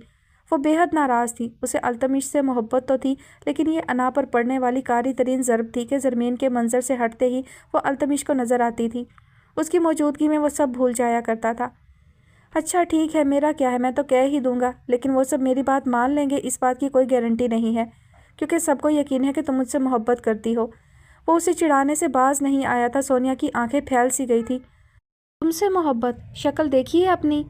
वो बेहद नाराज़ थी। उसे अल्तमिश से मोहब्बत तो थी, लेकिन ये अना पर पड़ने वाली कारी तरीन ज़रब थी कि ज़रमीन के मंजर से हटते ही वो अल्तमिश को नज़र आती थी। उसकी मौजूदगी में वो सब भूल जाया करता था। अच्छा ठीक है, मेरा क्या है, मैं तो कह ही दूंगा, लेकिन वो सब मेरी बात मान लेंगे इस बात की कोई गारंटी नहीं है, क्योंकि सबको यकीन है कि तुम मुझसे मोहब्बत करती हो। वो उसे चिढ़ाने से बाज नहीं आया था। सोनिया की आंखें फैल सी गई थी। तुमसे मोहब्बत? शक्ल देखी है अपनी?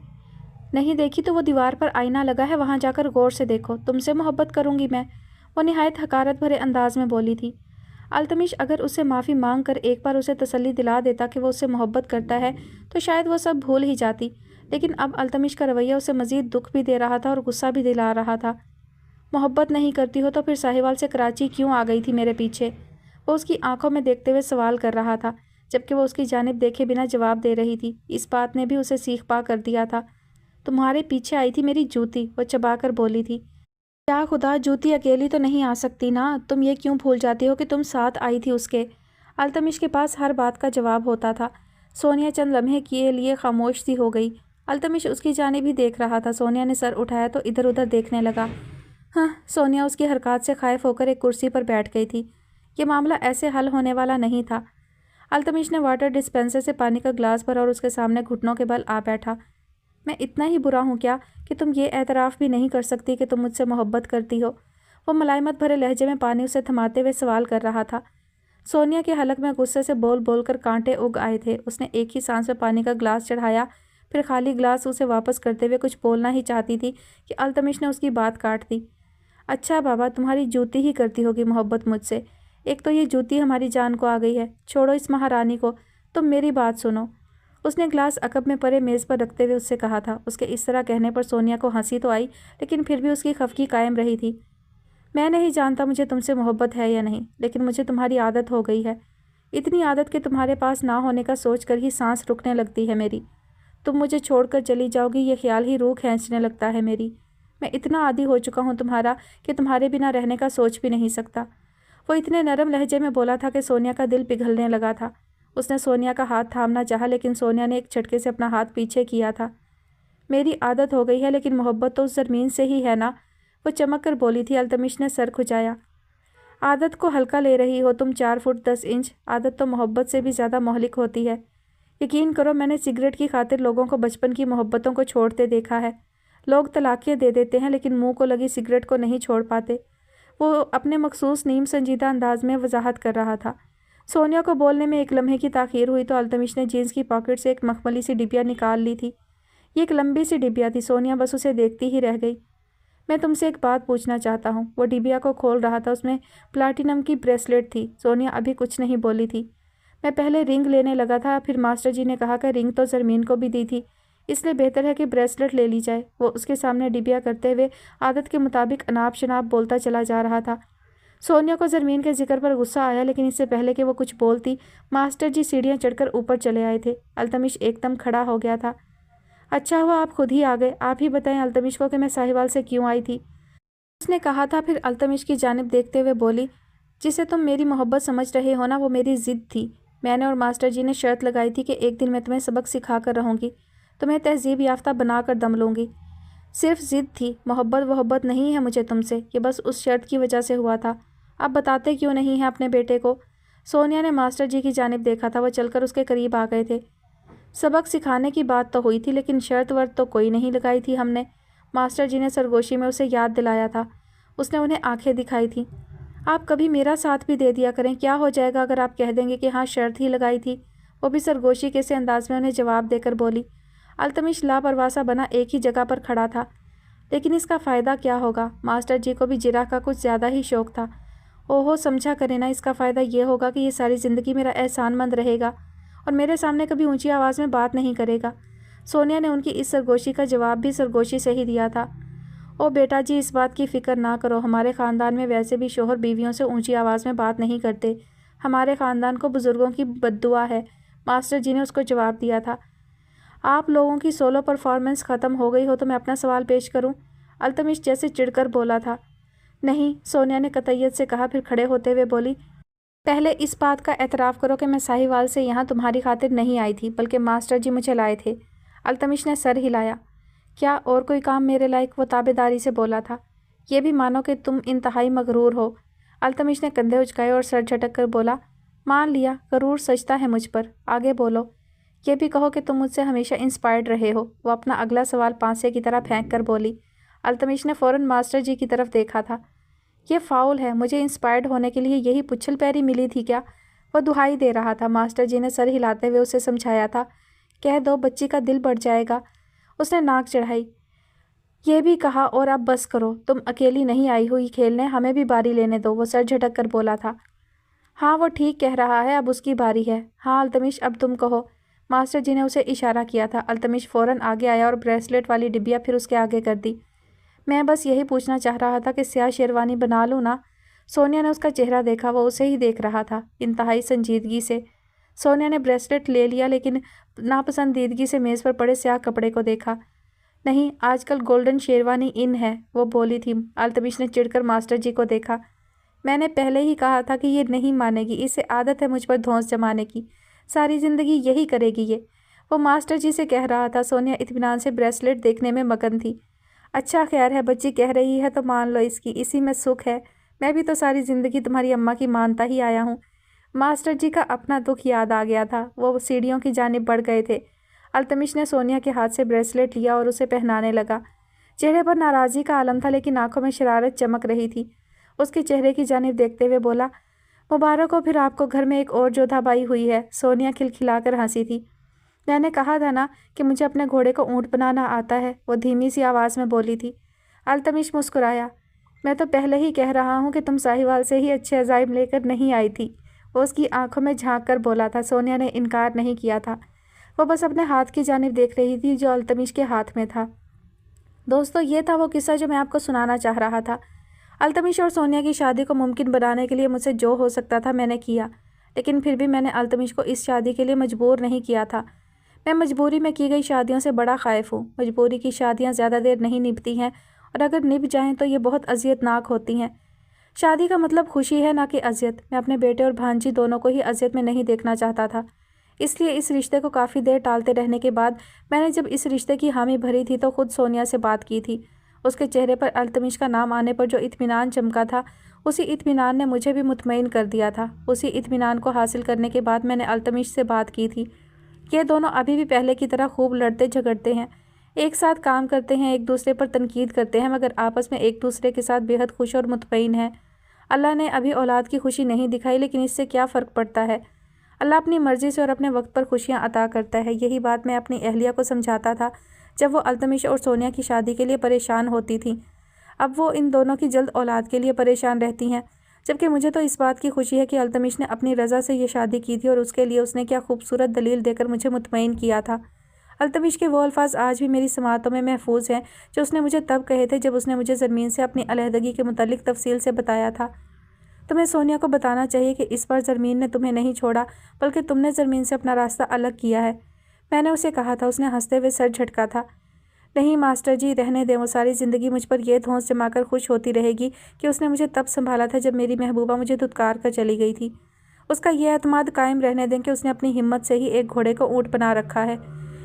नहीं देखी तो वो दीवार पर आईना लगा है, वहाँ जाकर गौर से देखो। तुमसे मोहब्बत करूँगी मैं, वो निहायत हकारत भरे अंदाज में बोली थी। अल्तमिश अगर उससे माफ़ी मांग कर एक बार उसे तसल्ली दिला देता कि वो उससे मोहब्बत करता है तो शायद वो सब भूल ही जाती, लेकिन अब अल्तमिश का रवैया उसे मज़ीद दुख भी दे रहा था और गुस्सा भी दिला रहा था। मोहब्बत नहीं करती हो तो फिर साहिवाल से कराची क्यों आ गई थी मेरे पीछे? वो उसकी आंखों में देखते हुए सवाल कर रहा था, जबकि वो उसकी जानिब देखे बिना जवाब दे रही थी। इस बात ने भी उसे सीख पा कर दिया था। तुम्हारे पीछे आई थी मेरी जूती, वो चबा कर बोली थी। क्या खुदा, जूती अकेली तो नहीं आ सकती ना? तुम ये क्यों भूल जाती हो कि तुम साथ आई थी उसके? अल्तमिश के पास हर बात का जवाब होता था। सोनिया चंद लम्हे के लिए खामोश सी हो गई। अल्तमिश उसकी जानिब भी देख रहा था। सोनिया ने सर उठाया तो इधर उधर देखने लगा। हाँ, सोनिया उसकी हरकत से खाइफ होकर एक कुर्सी पर बैठ गई थी। ये मामला ऐसे हल होने वाला नहीं था। अल्तमिश ने वाटर डिस्पेंसर से पानी का गिलास भरा और उसके सामने घुटनों के बल आ बैठा। मैं इतना ही बुरा हूँ क्या कि तुम ये एतराफ़ भी नहीं कर सकती कि तुम मुझसे मोहब्बत करती हो? वो मलाइमत भरे लहजे में पानी उसे थमाते हुए सवाल कर रहा था। सोनिया के हलक में गुस्से से बोल बोल कर कांटे उग आए थे। उसने एक ही सांस में पानी का गिलास चढ़ाया, फिर खाली गिलास उसे वापस करते हुए कुछ बोलना ही चाहती थी कि अल्तमिश ने उसकी बात काट दी। अच्छा बाबा, तुम्हारी जूती ही करती होगी मोहब्बत मुझसे। एक तो ये जूती हमारी जान को आ गई है, छोड़ो इस महारानी को, तुम मेरी बात सुनो। उसने ग्लास अकब में परे मेज़ पर रखते हुए उससे कहा था। उसके इस तरह कहने पर सोनिया को हंसी तो आई, लेकिन फिर भी उसकी खफगी कायम रही थी। मैं नहीं जानता मुझे तुमसे मोहब्बत है या नहीं, लेकिन मुझे तुम्हारी आदत हो गई है। इतनी आदत कि तुम्हारे पास ना होने का सोच कर ही सांस रुकने लगती है मेरी। तुम मुझे छोड़कर चली जाओगी, ये ख्याल ही रूह खींचने लगता है मेरी। मैं इतना आदी हो चुका हूँ तुम्हारा कि तुम्हारे बिना रहने का सोच भी नहीं सकता। वो इतने नरम लहजे में बोला था कि सोनिया का दिल पिघलने लगा था। उसने सोनिया का हाथ थामना चाहा, लेकिन सोनिया ने एक झटके से अपना हाथ पीछे किया था। मेरी आदत हो गई है, लेकिन मोहब्बत तो उस ज़मीन से ही है ना, वो चमक कर बोली थी। अल्तमिश ने सर खुजाया। عادت کو ہلکا لے رہی ہو تم 4 فٹ 10 انچ، عادت تو محبت سے بھی زیادہ مہلک ہوتی ہے۔ یقین کرو میں نے سگریٹ کی خاطر لوگوں کو بچپن کی محبتوں کو چھوڑتے دیکھا ہے۔ لوگ طلاقیں دے دیتے ہیں لیکن منہ کو لگی سگریٹ کو نہیں چھوڑ پاتے۔ وہ اپنے مخصوص نیم سنجیدہ انداز میں وضاحت کر رہا تھا۔ سونیا کو بولنے میں ایک لمحے کی تاخیر ہوئی تو التمش نے جینس کی پاکٹ سے ایک مخملی سی ڈبیا نکال لی تھی۔ یہ ایک لمبی سی ڈبیا تھی، سونیا بس اسے دیکھتی ہی رہ گئی۔ میں تم سے ایک بات پوچھنا چاہتا ہوں۔ وہ ڈبیا کو کھول رہا تھا، اس میں پلاٹینم کی بریسلیٹ تھی۔ سونیا ابھی کچھ نہیں بولی تھی۔ میں پہلے رنگ لینے لگا تھا، پھر ماسٹر جی نے کہا کہ رنگ تو زرمین کو بھی دی تھی، اس لیے بہتر ہے کہ بریسلیٹ لے لی جائے۔ وہ اس کے سامنے ڈبیا کرتے ہوئے عادت کے مطابق اناپ شناپ بولتا چلا جا رہا تھا۔ سونیا کو زرمین کے ذکر پر غصہ آیا، لیکن اس سے پہلے کہ وہ کچھ بولتی ماسٹر جی سیڑھیاں چڑھ کر اوپر چلے آئے تھے۔ التمش ایک دم کھڑا ہو گیا تھا۔ اچھا ہوا آپ خود ہی آ گئے، آپ ہی بتائیں التمش کو کہ میں ساہیوال سے کیوں آئی تھی، اس نے کہا تھا۔ پھر التمش کی جانب دیکھتے ہوئے بولی، جسے تم میری محبت سمجھ رہے ہو نا، وہ میری ضد تھی۔ میں نے اور ماسٹر جی نے شرط لگائی تھی کہ ایک دن میں تمہیں سبق سکھا کر رہوں گی، تمہیں تہذیب یافتہ بنا کر دم لوں گی۔ صرف ضد تھی، محبت نہیں ہے مجھے تم سے، یہ بس اس شرط کی وجہ سے ہوا تھا۔ اب بتاتے کیوں نہیں ہیں اپنے بیٹے کو؟ سونیا نے ماسٹر جی کی جانب دیکھا تھا، وہ چل کر اس کے قریب آ گئے تھے۔ سبق سکھانے کی بات تو ہوئی تھی لیکن شرط ورط تو کوئی نہیں لگائی تھی ہم نے، ماسٹر جی نے سرگوشی میں اسے یاد دلایا تھا۔ اس نے انہیں آنکھیں دکھائی تھیں۔ آپ کبھی میرا ساتھ بھی دے دیا کریں، کیا ہو جائے گا اگر آپ کہہ دیں گے کہ ہاں شرط ہی لگائی تھی؟ وہ بھی سرگوشی کے سے انداز میں انہیں جواب دے کر بولی۔ التمش لاپرواہ بنا ایک ہی جگہ پر کھڑا تھا۔ لیکن اس کا فائدہ کیا ہوگا؟ ماسٹر جی کو بھی جرح کا کچھ زیادہ ہی شوق تھا۔ اوہو سمجھا کرے نا، اس کا فائدہ یہ ہوگا کہ یہ ساری زندگی میرا احسان مند رہے گا اور میرے سامنے کبھی اونچی آواز میں بات نہیں کرے گا۔ سونیا نے ان کی اس سرگوشی کا جواب بھی سرگوشی سے ہی دیا تھا۔ او بیٹا جی اس بات کی فکر نہ کرو، ہمارے خاندان میں ویسے بھی شوہر بیویوں سے اونچی آواز میں بات نہیں کرتے، ہمارے خاندان کو بزرگوں کی بددعا ہے، ماسٹر جی نے اس کو جواب دیا تھا۔ آپ لوگوں کی سولو پرفارمنس ختم ہو گئی ہو تو میں اپنا سوال پیش کروں؟ التمش جیسے چڑھ کر بولا تھا۔ نہیں، سونیا نے قطعیت سے کہا، پھر کھڑے ہوتے ہوئے بولی، پہلے اس بات کا اعتراف کرو کہ میں ساہیوال سے یہاں تمہاری خاطر نہیں آئی تھی بلکہ ماسٹر جی مجھے لائے تھے۔ التمش نے سر ہلایا۔ کیا اور کوئی کام میرے لائق؟ وہ تابع داری سے بولا تھا۔ یہ بھی مانو کہ تم انتہائی مغرور ہو۔ التمش نے کندھے اچکائے اور سر جھٹک کر بولا، مان لیا، غرور سجتا ہے مجھ پر، آگے بولو۔ یہ بھی کہو کہ تم مجھ سے ہمیشہ انسپائرڈ رہے ہو۔ وہ اپنا اگلا سوال پانسے کی طرح پھینک کر بولی۔ التمش نے فوراً ماسٹر جی کی طرف دیکھا تھا۔ یہ فاؤل ہے، مجھے انسپائرڈ ہونے کے لیے یہی پچھل پیری ملی تھی کیا؟ وہ دہائی دے رہا تھا۔ ماسٹر جی نے سر ہلاتے ہوئے اسے سمجھایا تھا، کہہ دو، بچی کا دل بڑھ جائے گا۔ اس نے ناک چڑھائی۔ یہ بھی کہا اور اب بس کرو، تم اکیلی نہیں آئی ہوئی کھیلنے، ہمیں بھی باری لینے دو۔ وہ سر جھٹک کر بولا تھا۔ ہاں وہ ٹھیک کہہ رہا ہے، اب اس کی باری ہے۔ ہاں التمش اب تم کہو۔ ماسٹر جی نے اسے اشارہ کیا تھا۔ التمش فوراً آگے آیا اور بریسلیٹ والی ڈبیا پھر اس کے آگے کر دی۔ میں بس یہی پوچھنا چاہ رہا تھا کہ سیاہ شیروانی بنا لوں نا؟ سونیا نے اس کا چہرہ دیکھا، وہ اسے ہی دیکھ رہا تھا انتہائی سنجیدگی سے۔ سونیا نے بریسلیٹ لے لیا لیکن ناپسندیدگی سے میز پر پڑے سیاہ کپڑے کو دیکھا۔ نہیں، آج کل گولڈن شیروانی ان ہے، وہ بولی تھی۔ التمش نے چڑھ کر ماسٹر جی کو دیکھا۔ میں نے پہلے ہی کہا تھا کہ یہ نہیں مانے گی، اسے عادت ہے مجھ پر دھونس جمانے کی، ساری زندگی یہی کرے گی یہ، وہ ماسٹر جی سے کہہ رہا تھا۔ سونیا اطمینان سے بریسلیٹ دیکھنے میں مگن تھی۔ اچھا خیر ہے، بچی کہہ رہی ہے تو مان لو اس کی، اسی میں سکھ ہے، میں بھی تو ساری زندگی تمہاری اماں کی مانتا ہی آیا ہوں۔ ماسٹر جی کا اپنا دکھ یاد آ گیا تھا، وہ سیڑھیوں کی جانب بڑھ گئے تھے۔ التمش نے سونیا کے ہاتھ سے بریسلیٹ لیا اور اسے پہنانے لگا۔ چہرے پر ناراضی کا عالم تھا لیکن آنکھوں میں شرارت چمک رہی تھی۔ اس کے چہرے کی جانب دیکھتے ہوئے بولا، مبارک ہو پھر آپ کو، گھر میں ایک اور جودھا بائی ہوئی ہے۔ سونیا کھلکھلا کر ہنسی تھی۔ میں نے کہا تھا نا کہ مجھے اپنے گھوڑے کو اونٹ بنانا آتا ہے، وہ دھیمی سی آواز میں بولی تھی۔ التمش مسکرایا۔ میں تو پہلے ہی کہہ رہا ہوں کہ تم ساہیوال سے ہی اچھے عزائم لے کر نہیں آئی تھی، وہ اس کی آنکھوں میں جھانک کر بولا تھا۔ سونیا نے انکار نہیں کیا تھا، وہ بس اپنے ہاتھ کی جانب دیکھ رہی تھی جو التمش کے ہاتھ میں تھا۔ دوستو یہ تھا وہ قصہ جو میں آپ کو سنانا چاہ رہا تھا۔ التمش اور سونیا کی شادی کو ممکن بنانے کے لیے مجھ سے جو ہو سکتا تھا میں نے کیا، لیکن پھر بھی میں نے التمش کو اس شادی کے لیے مجبور نہیں کیا تھا۔ میں مجبوری میں کی گئی شادیوں سے بڑا خائف ہوں۔ مجبوری کی شادیاں زیادہ دیر نہیں نبھتی ہیں اور اگر نبھ جائیں تو یہ بہت اذیت ناک ہوتی ہیں۔ شادی کا مطلب خوشی ہے نہ کہ اذیت۔ میں اپنے بیٹے اور بھانجی دونوں کو ہی اذیت میں نہیں دیکھنا چاہتا تھا، اس لیے اس رشتے کو کافی دیر ٹالتے رہنے کے بعد میں نے جب اس رشتے کی حامی بھری تھی تو خود سونیا سے بات کی تھی۔ اس کے چہرے پر التمش کا نام آنے پر جو اطمینان چمکا تھا उसी इत्मीनान ने मुझे भी मुतमईन कर दिया था। उसी इत्मीनान को हासिल करने के बाद मैंने अल्तमिश से बात की थी। ये दोनों अभी भी पहले की तरह खूब लड़ते झगड़ते हैं, एक साथ काम करते हैं, एक दूसरे पर तनकीद करते हैं, मगर आपस में एक दूसरे के साथ बेहद खुश और मुतमईन हैं। अल्लाह ने अभी औलाद की खुशी नहीं दिखाई, लेकिन इससे क्या फ़र्क पड़ता है। अल्लाह अपनी मर्ज़ी से और अपने वक्त पर खुशियाँ अता करता है। यही बात मैं अपनी अहलिया को समझाता था जब वो अल्तमिश और सोनिया की शादी के लिए परेशान होती थी। अब वो इन दोनों की जल्द औलाद के लिए परेशान रहती हैं, जबकि मुझे तो इस बात की खुशी है कि अल्तमिश ने अपनी रज़ा से ये शादी की थी और उसके लिए उसने क्या खूबसूरत दलील देकर मुझे मुतमईन किया था। अल्तमिश के वो अल्फाज आज भी मेरी समातों में महफूज हैं जो उसने मुझे तब कहे थे जब उसने मुझे ज़रमीन से अपनी अलहदगी के मुतालिक तफसील से बताया था। तुम्हें सोनिया को बताना चाहिए कि इस बार ज़रमीन ने तुम्हें नहीं छोड़ा, बल्कि तुमने ज़रमीन से अपना रास्ता अलग किया है। मैंने उसे कहा था। उसने हंसते हुए सर झटका था। नहीं मास्टर जी, रहने दें, वो सारी ज़िंदगी मुझ पर यह धौंस जमाकर खुश होती रहेगी कि उसने मुझे तब संभाला था जब मेरी महबूबा मुझे धुतकार कर चली गई थी। उसका यह एतमाद कायम रहने दें कि उसने अपनी हिम्मत से ही एक घोड़े को ऊँट बना रखा है,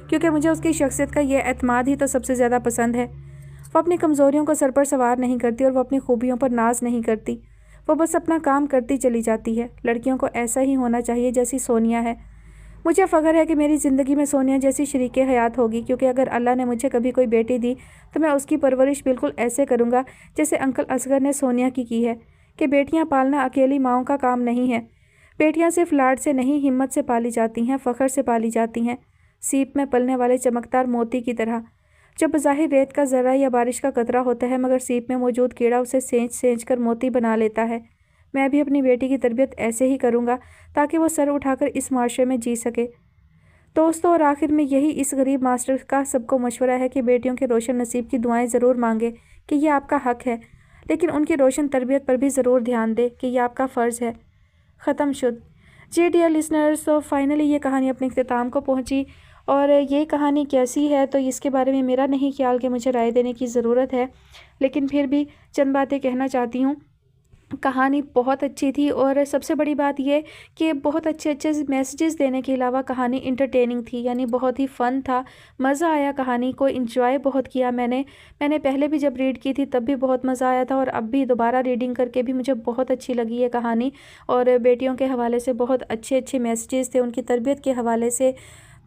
क्योंकि मुझे उसकी शख्सियत का यह एतमाद ही तो सबसे ज़्यादा पसंद है। वो अपनी कमज़ोरियों को सर पर सवार नहीं करती और वो अपनी खूबियों पर नाज नहीं करती। वो बस अपना काम करती चली जाती है। लड़कियों को ऐसा ही होना चाहिए जैसी सोनिया है। मुझे फ़ख्र है कि मेरी ज़िंदगी में सोनिया जैसी शरीके हयात होगी, क्योंकि अगर अल्लाह ने मुझे कभी कोई बेटी दी तो मैं उसकी परवरिश बिल्कुल ऐसे करूँगा जैसे अंकल असगर ने सोनिया की है, कि बेटियाँ पालना अकेली माँओं का काम नहीं है। बेटियाँ सिर्फ लाड से नहीं, हिम्मत से पाली जाती हैं, फ़ख्र से पाली जाती हैं, सीप में पलने वाले चमकदार मोती की तरह, जो बज़ाहिर रेत का ज़रा या बारिश का कतरा होता है, मगर सीप में मौजूद कीड़ा उसे सेंच कर मोती बना लेता है। मैं भी अपनी बेटी की तरबियत ऐसे ही करूँगा ताकि वो सर उठाकर इस माशरे में जी सके। दोस्तों, और आखिर में यही इस गरीब मास्टर का सबको मशवरा है कि बेटियों के रोशन नसीब की दुआएं ज़रूर मांगे कि यह आपका हक़ है, लेकिन उनकी रोशन तरबियत पर भी ज़रूर ध्यान दे कि यह आपका फ़र्ज़ है। ख़त्म शुद। जी डियर लिसनर्स, तो फाइनली ये कहानी अपने इख्तिताम को पहुँची, और ये कहानी कैसी है तो इसके बारे में मेरा नहीं ख्याल कि मुझे राय देने की ज़रूरत है, लेकिन फिर भी चंद बातें कहना चाहती हूँ। कहानी बहुत अच्छी थी, और सबसे बड़ी बात यह कि बहुत अच्छे अच्छे मैसेजेस देने के अलावा कहानी इंटरटेनिंग थी, यानी बहुत ही फ़न था, मज़ा आया, कहानी को एंजॉय बहुत किया मैंने पहले भी जब रीड की थी तब भी बहुत मज़ा आया था, और अब भी दोबारा रीडिंग करके भी मुझे बहुत अच्छी लगी ये कहानी। और बेटियों के हवाले से बहुत अच्छे अच्छे मैसेजेस थे, उनकी तरबियत के हवाले से,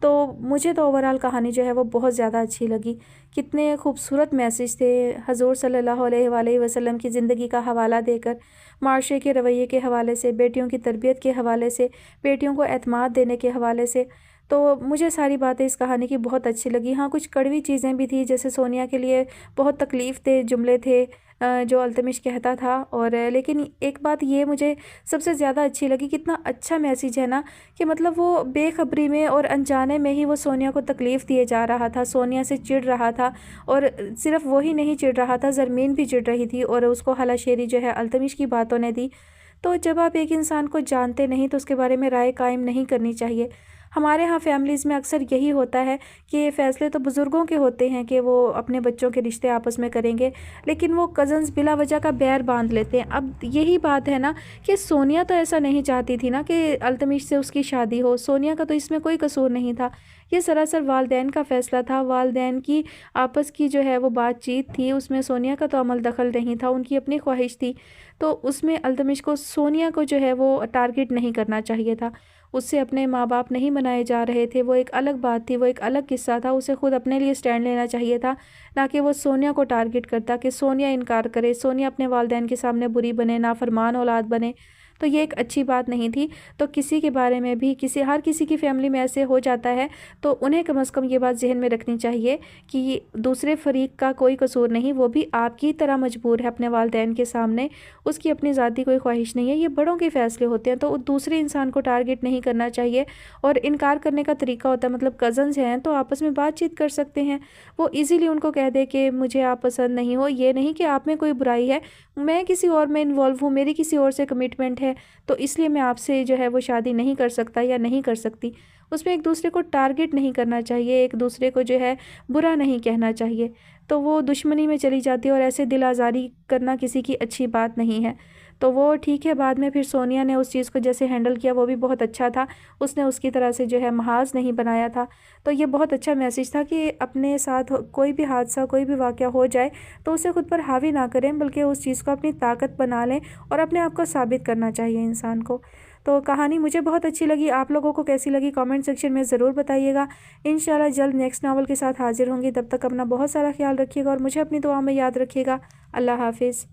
तो मुझे तो ओवरऑल कहानी जो है वो बहुत ज़्यादा अच्छी लगी। कितने खूबसूरत मैसेज थे हज़ूर सल्लल्लाहु अलैहि वसल्लम की ज़िंदगी का हवाला देकर, माशरे के रवैये के हवाले से, बेटियों की तरबियत के हवाले से, बेटियों को एतमाद देने के हवाले से। तो मुझे सारी बातें इस कहानी की बहुत अच्छी लगी। हाँ, कुछ कड़वी चीज़ें भी थी, जैसे सोनिया के लिए बहुत तकलीफ़ दे जुमले थे जो अल्तमिश कहता था, और लेकिन एक बात ये मुझे सबसे ज़्यादा अच्छी लगी, कितना अच्छा मैसेज है ना, कि मतलब वो बेखबरी में और अनजाने में ही वो सोनिया को तकलीफ़ दिए जा रहा था, सोनिया से चिढ़ रहा था, और सिर्फ वो ही नहीं चिढ़ रहा था, ज़रमीन भी चिढ़ रही थी, और उसको हलाशेरी जो है अल्तमिश की बातों ने दी। तो जब आप एक इंसान को जानते नहीं तो उसके बारे में राय कायम नहीं करनी चाहिए। हमारे यहाँ फैमिलीज़ में अक्सर यही होता है कि फ़ैसले तो बुज़ुर्गों के होते हैं कि वो अपने बच्चों के रिश्ते आपस में करेंगे, लेकिन वो कज़न्स बिला वजह का बैर बांध लेते हैं। अब यही बात है ना कि सोनिया तो ऐसा नहीं चाहती थी ना कि अल्तमिश से उसकी शादी हो, सोनिया का तो इसमें कोई कसूर नहीं था। ये सरासर वालदैन का फ़ैसला था, वालदैन की आपस की जो है वो बातचीत थी, उसमें सोनिया का तो अमल दखल नहीं था, उनकी अपनी ख्वाहिश थी। तो उसमें अल्तमिश को सोनिया को जो है वो टारगेट नहीं करना चाहिए था, उससे अपने माँ बाप नहीं मनाए जा रहे थे, वो एक अलग बात थी, वो एक अलग किस्सा था। उसे खुद अपने लिए स्टैंड लेना चाहिए था, ना कि वो सोनिया को टारगेट करता कि सोनिया इनकार करे, सोनिया अपने वालिदैन के सामने बुरी बने, नाफरमान औलाद बने। तो ये एक अच्छी बात नहीं थी। तो किसी के बारे में भी हर किसी की फैमिली में ऐसे हो जाता है, तो उन्हें कम से कम ये बात जहन में रखनी चाहिए कि दूसरे फरीक का कोई कसूर नहीं, वो भी आपकी तरह मजबूर है अपने वालिदैन के सामने, उसकी अपनी ज़ाती कोई ख्वाहिश नहीं है। ये बड़ों के फ़ैसले होते हैं, तो दूसरे इंसान को टारगेट नहीं करना चाहिए। और इनकार करने का तरीका होता है, मतलब कज़न्स हैं तो आपस में बातचीत कर सकते हैं, वो ईज़िली उनको कह दे कि मुझे आप पसंद नहीं हो, ये नहीं कि आप में कोई बुराई है, मैं किसी और में इन्वॉल्व हूँ, मेरी किसी और से कमिटमेंट है, तो इसलिए मैं आपसे जो है वो शादी नहीं कर सकता या नहीं कर सकती। उसमें एक दूसरे को टारगेट नहीं करना चाहिए, एक दूसरे को जो है बुरा नहीं कहना चाहिए, तो वो दुश्मनी में चली जाती है, और ऐसे दिल आज़ारी करना किसी की अच्छी बात नहीं है। تو وہ ٹھیک ہے، بعد میں پھر سونیا نے اس چیز کو جیسے ہینڈل کیا وہ بھی بہت اچھا تھا، اس نے اس کی طرح سے جو ہے محاذ نہیں بنایا تھا۔ تو یہ بہت اچھا میسیج تھا کہ اپنے ساتھ کوئی بھی حادثہ، کوئی بھی واقعہ ہو جائے تو اسے خود پر حاوی نہ کریں، بلکہ اس چیز کو اپنی طاقت بنا لیں اور اپنے آپ کو ثابت کرنا چاہیے انسان کو۔ تو کہانی مجھے بہت اچھی لگی، آپ لوگوں کو کیسی لگی کامنٹ سیکشن میں ضرور بتائیے گا۔ انشاءاللہ جلد نیکسٹ ناول کے ساتھ حاضر ہوں گی، تب تک اپنا بہت سارا خیال رکھیے گا اور مجھے اپنی دعا میں یاد رکھیے گا۔ اللہ حافظ۔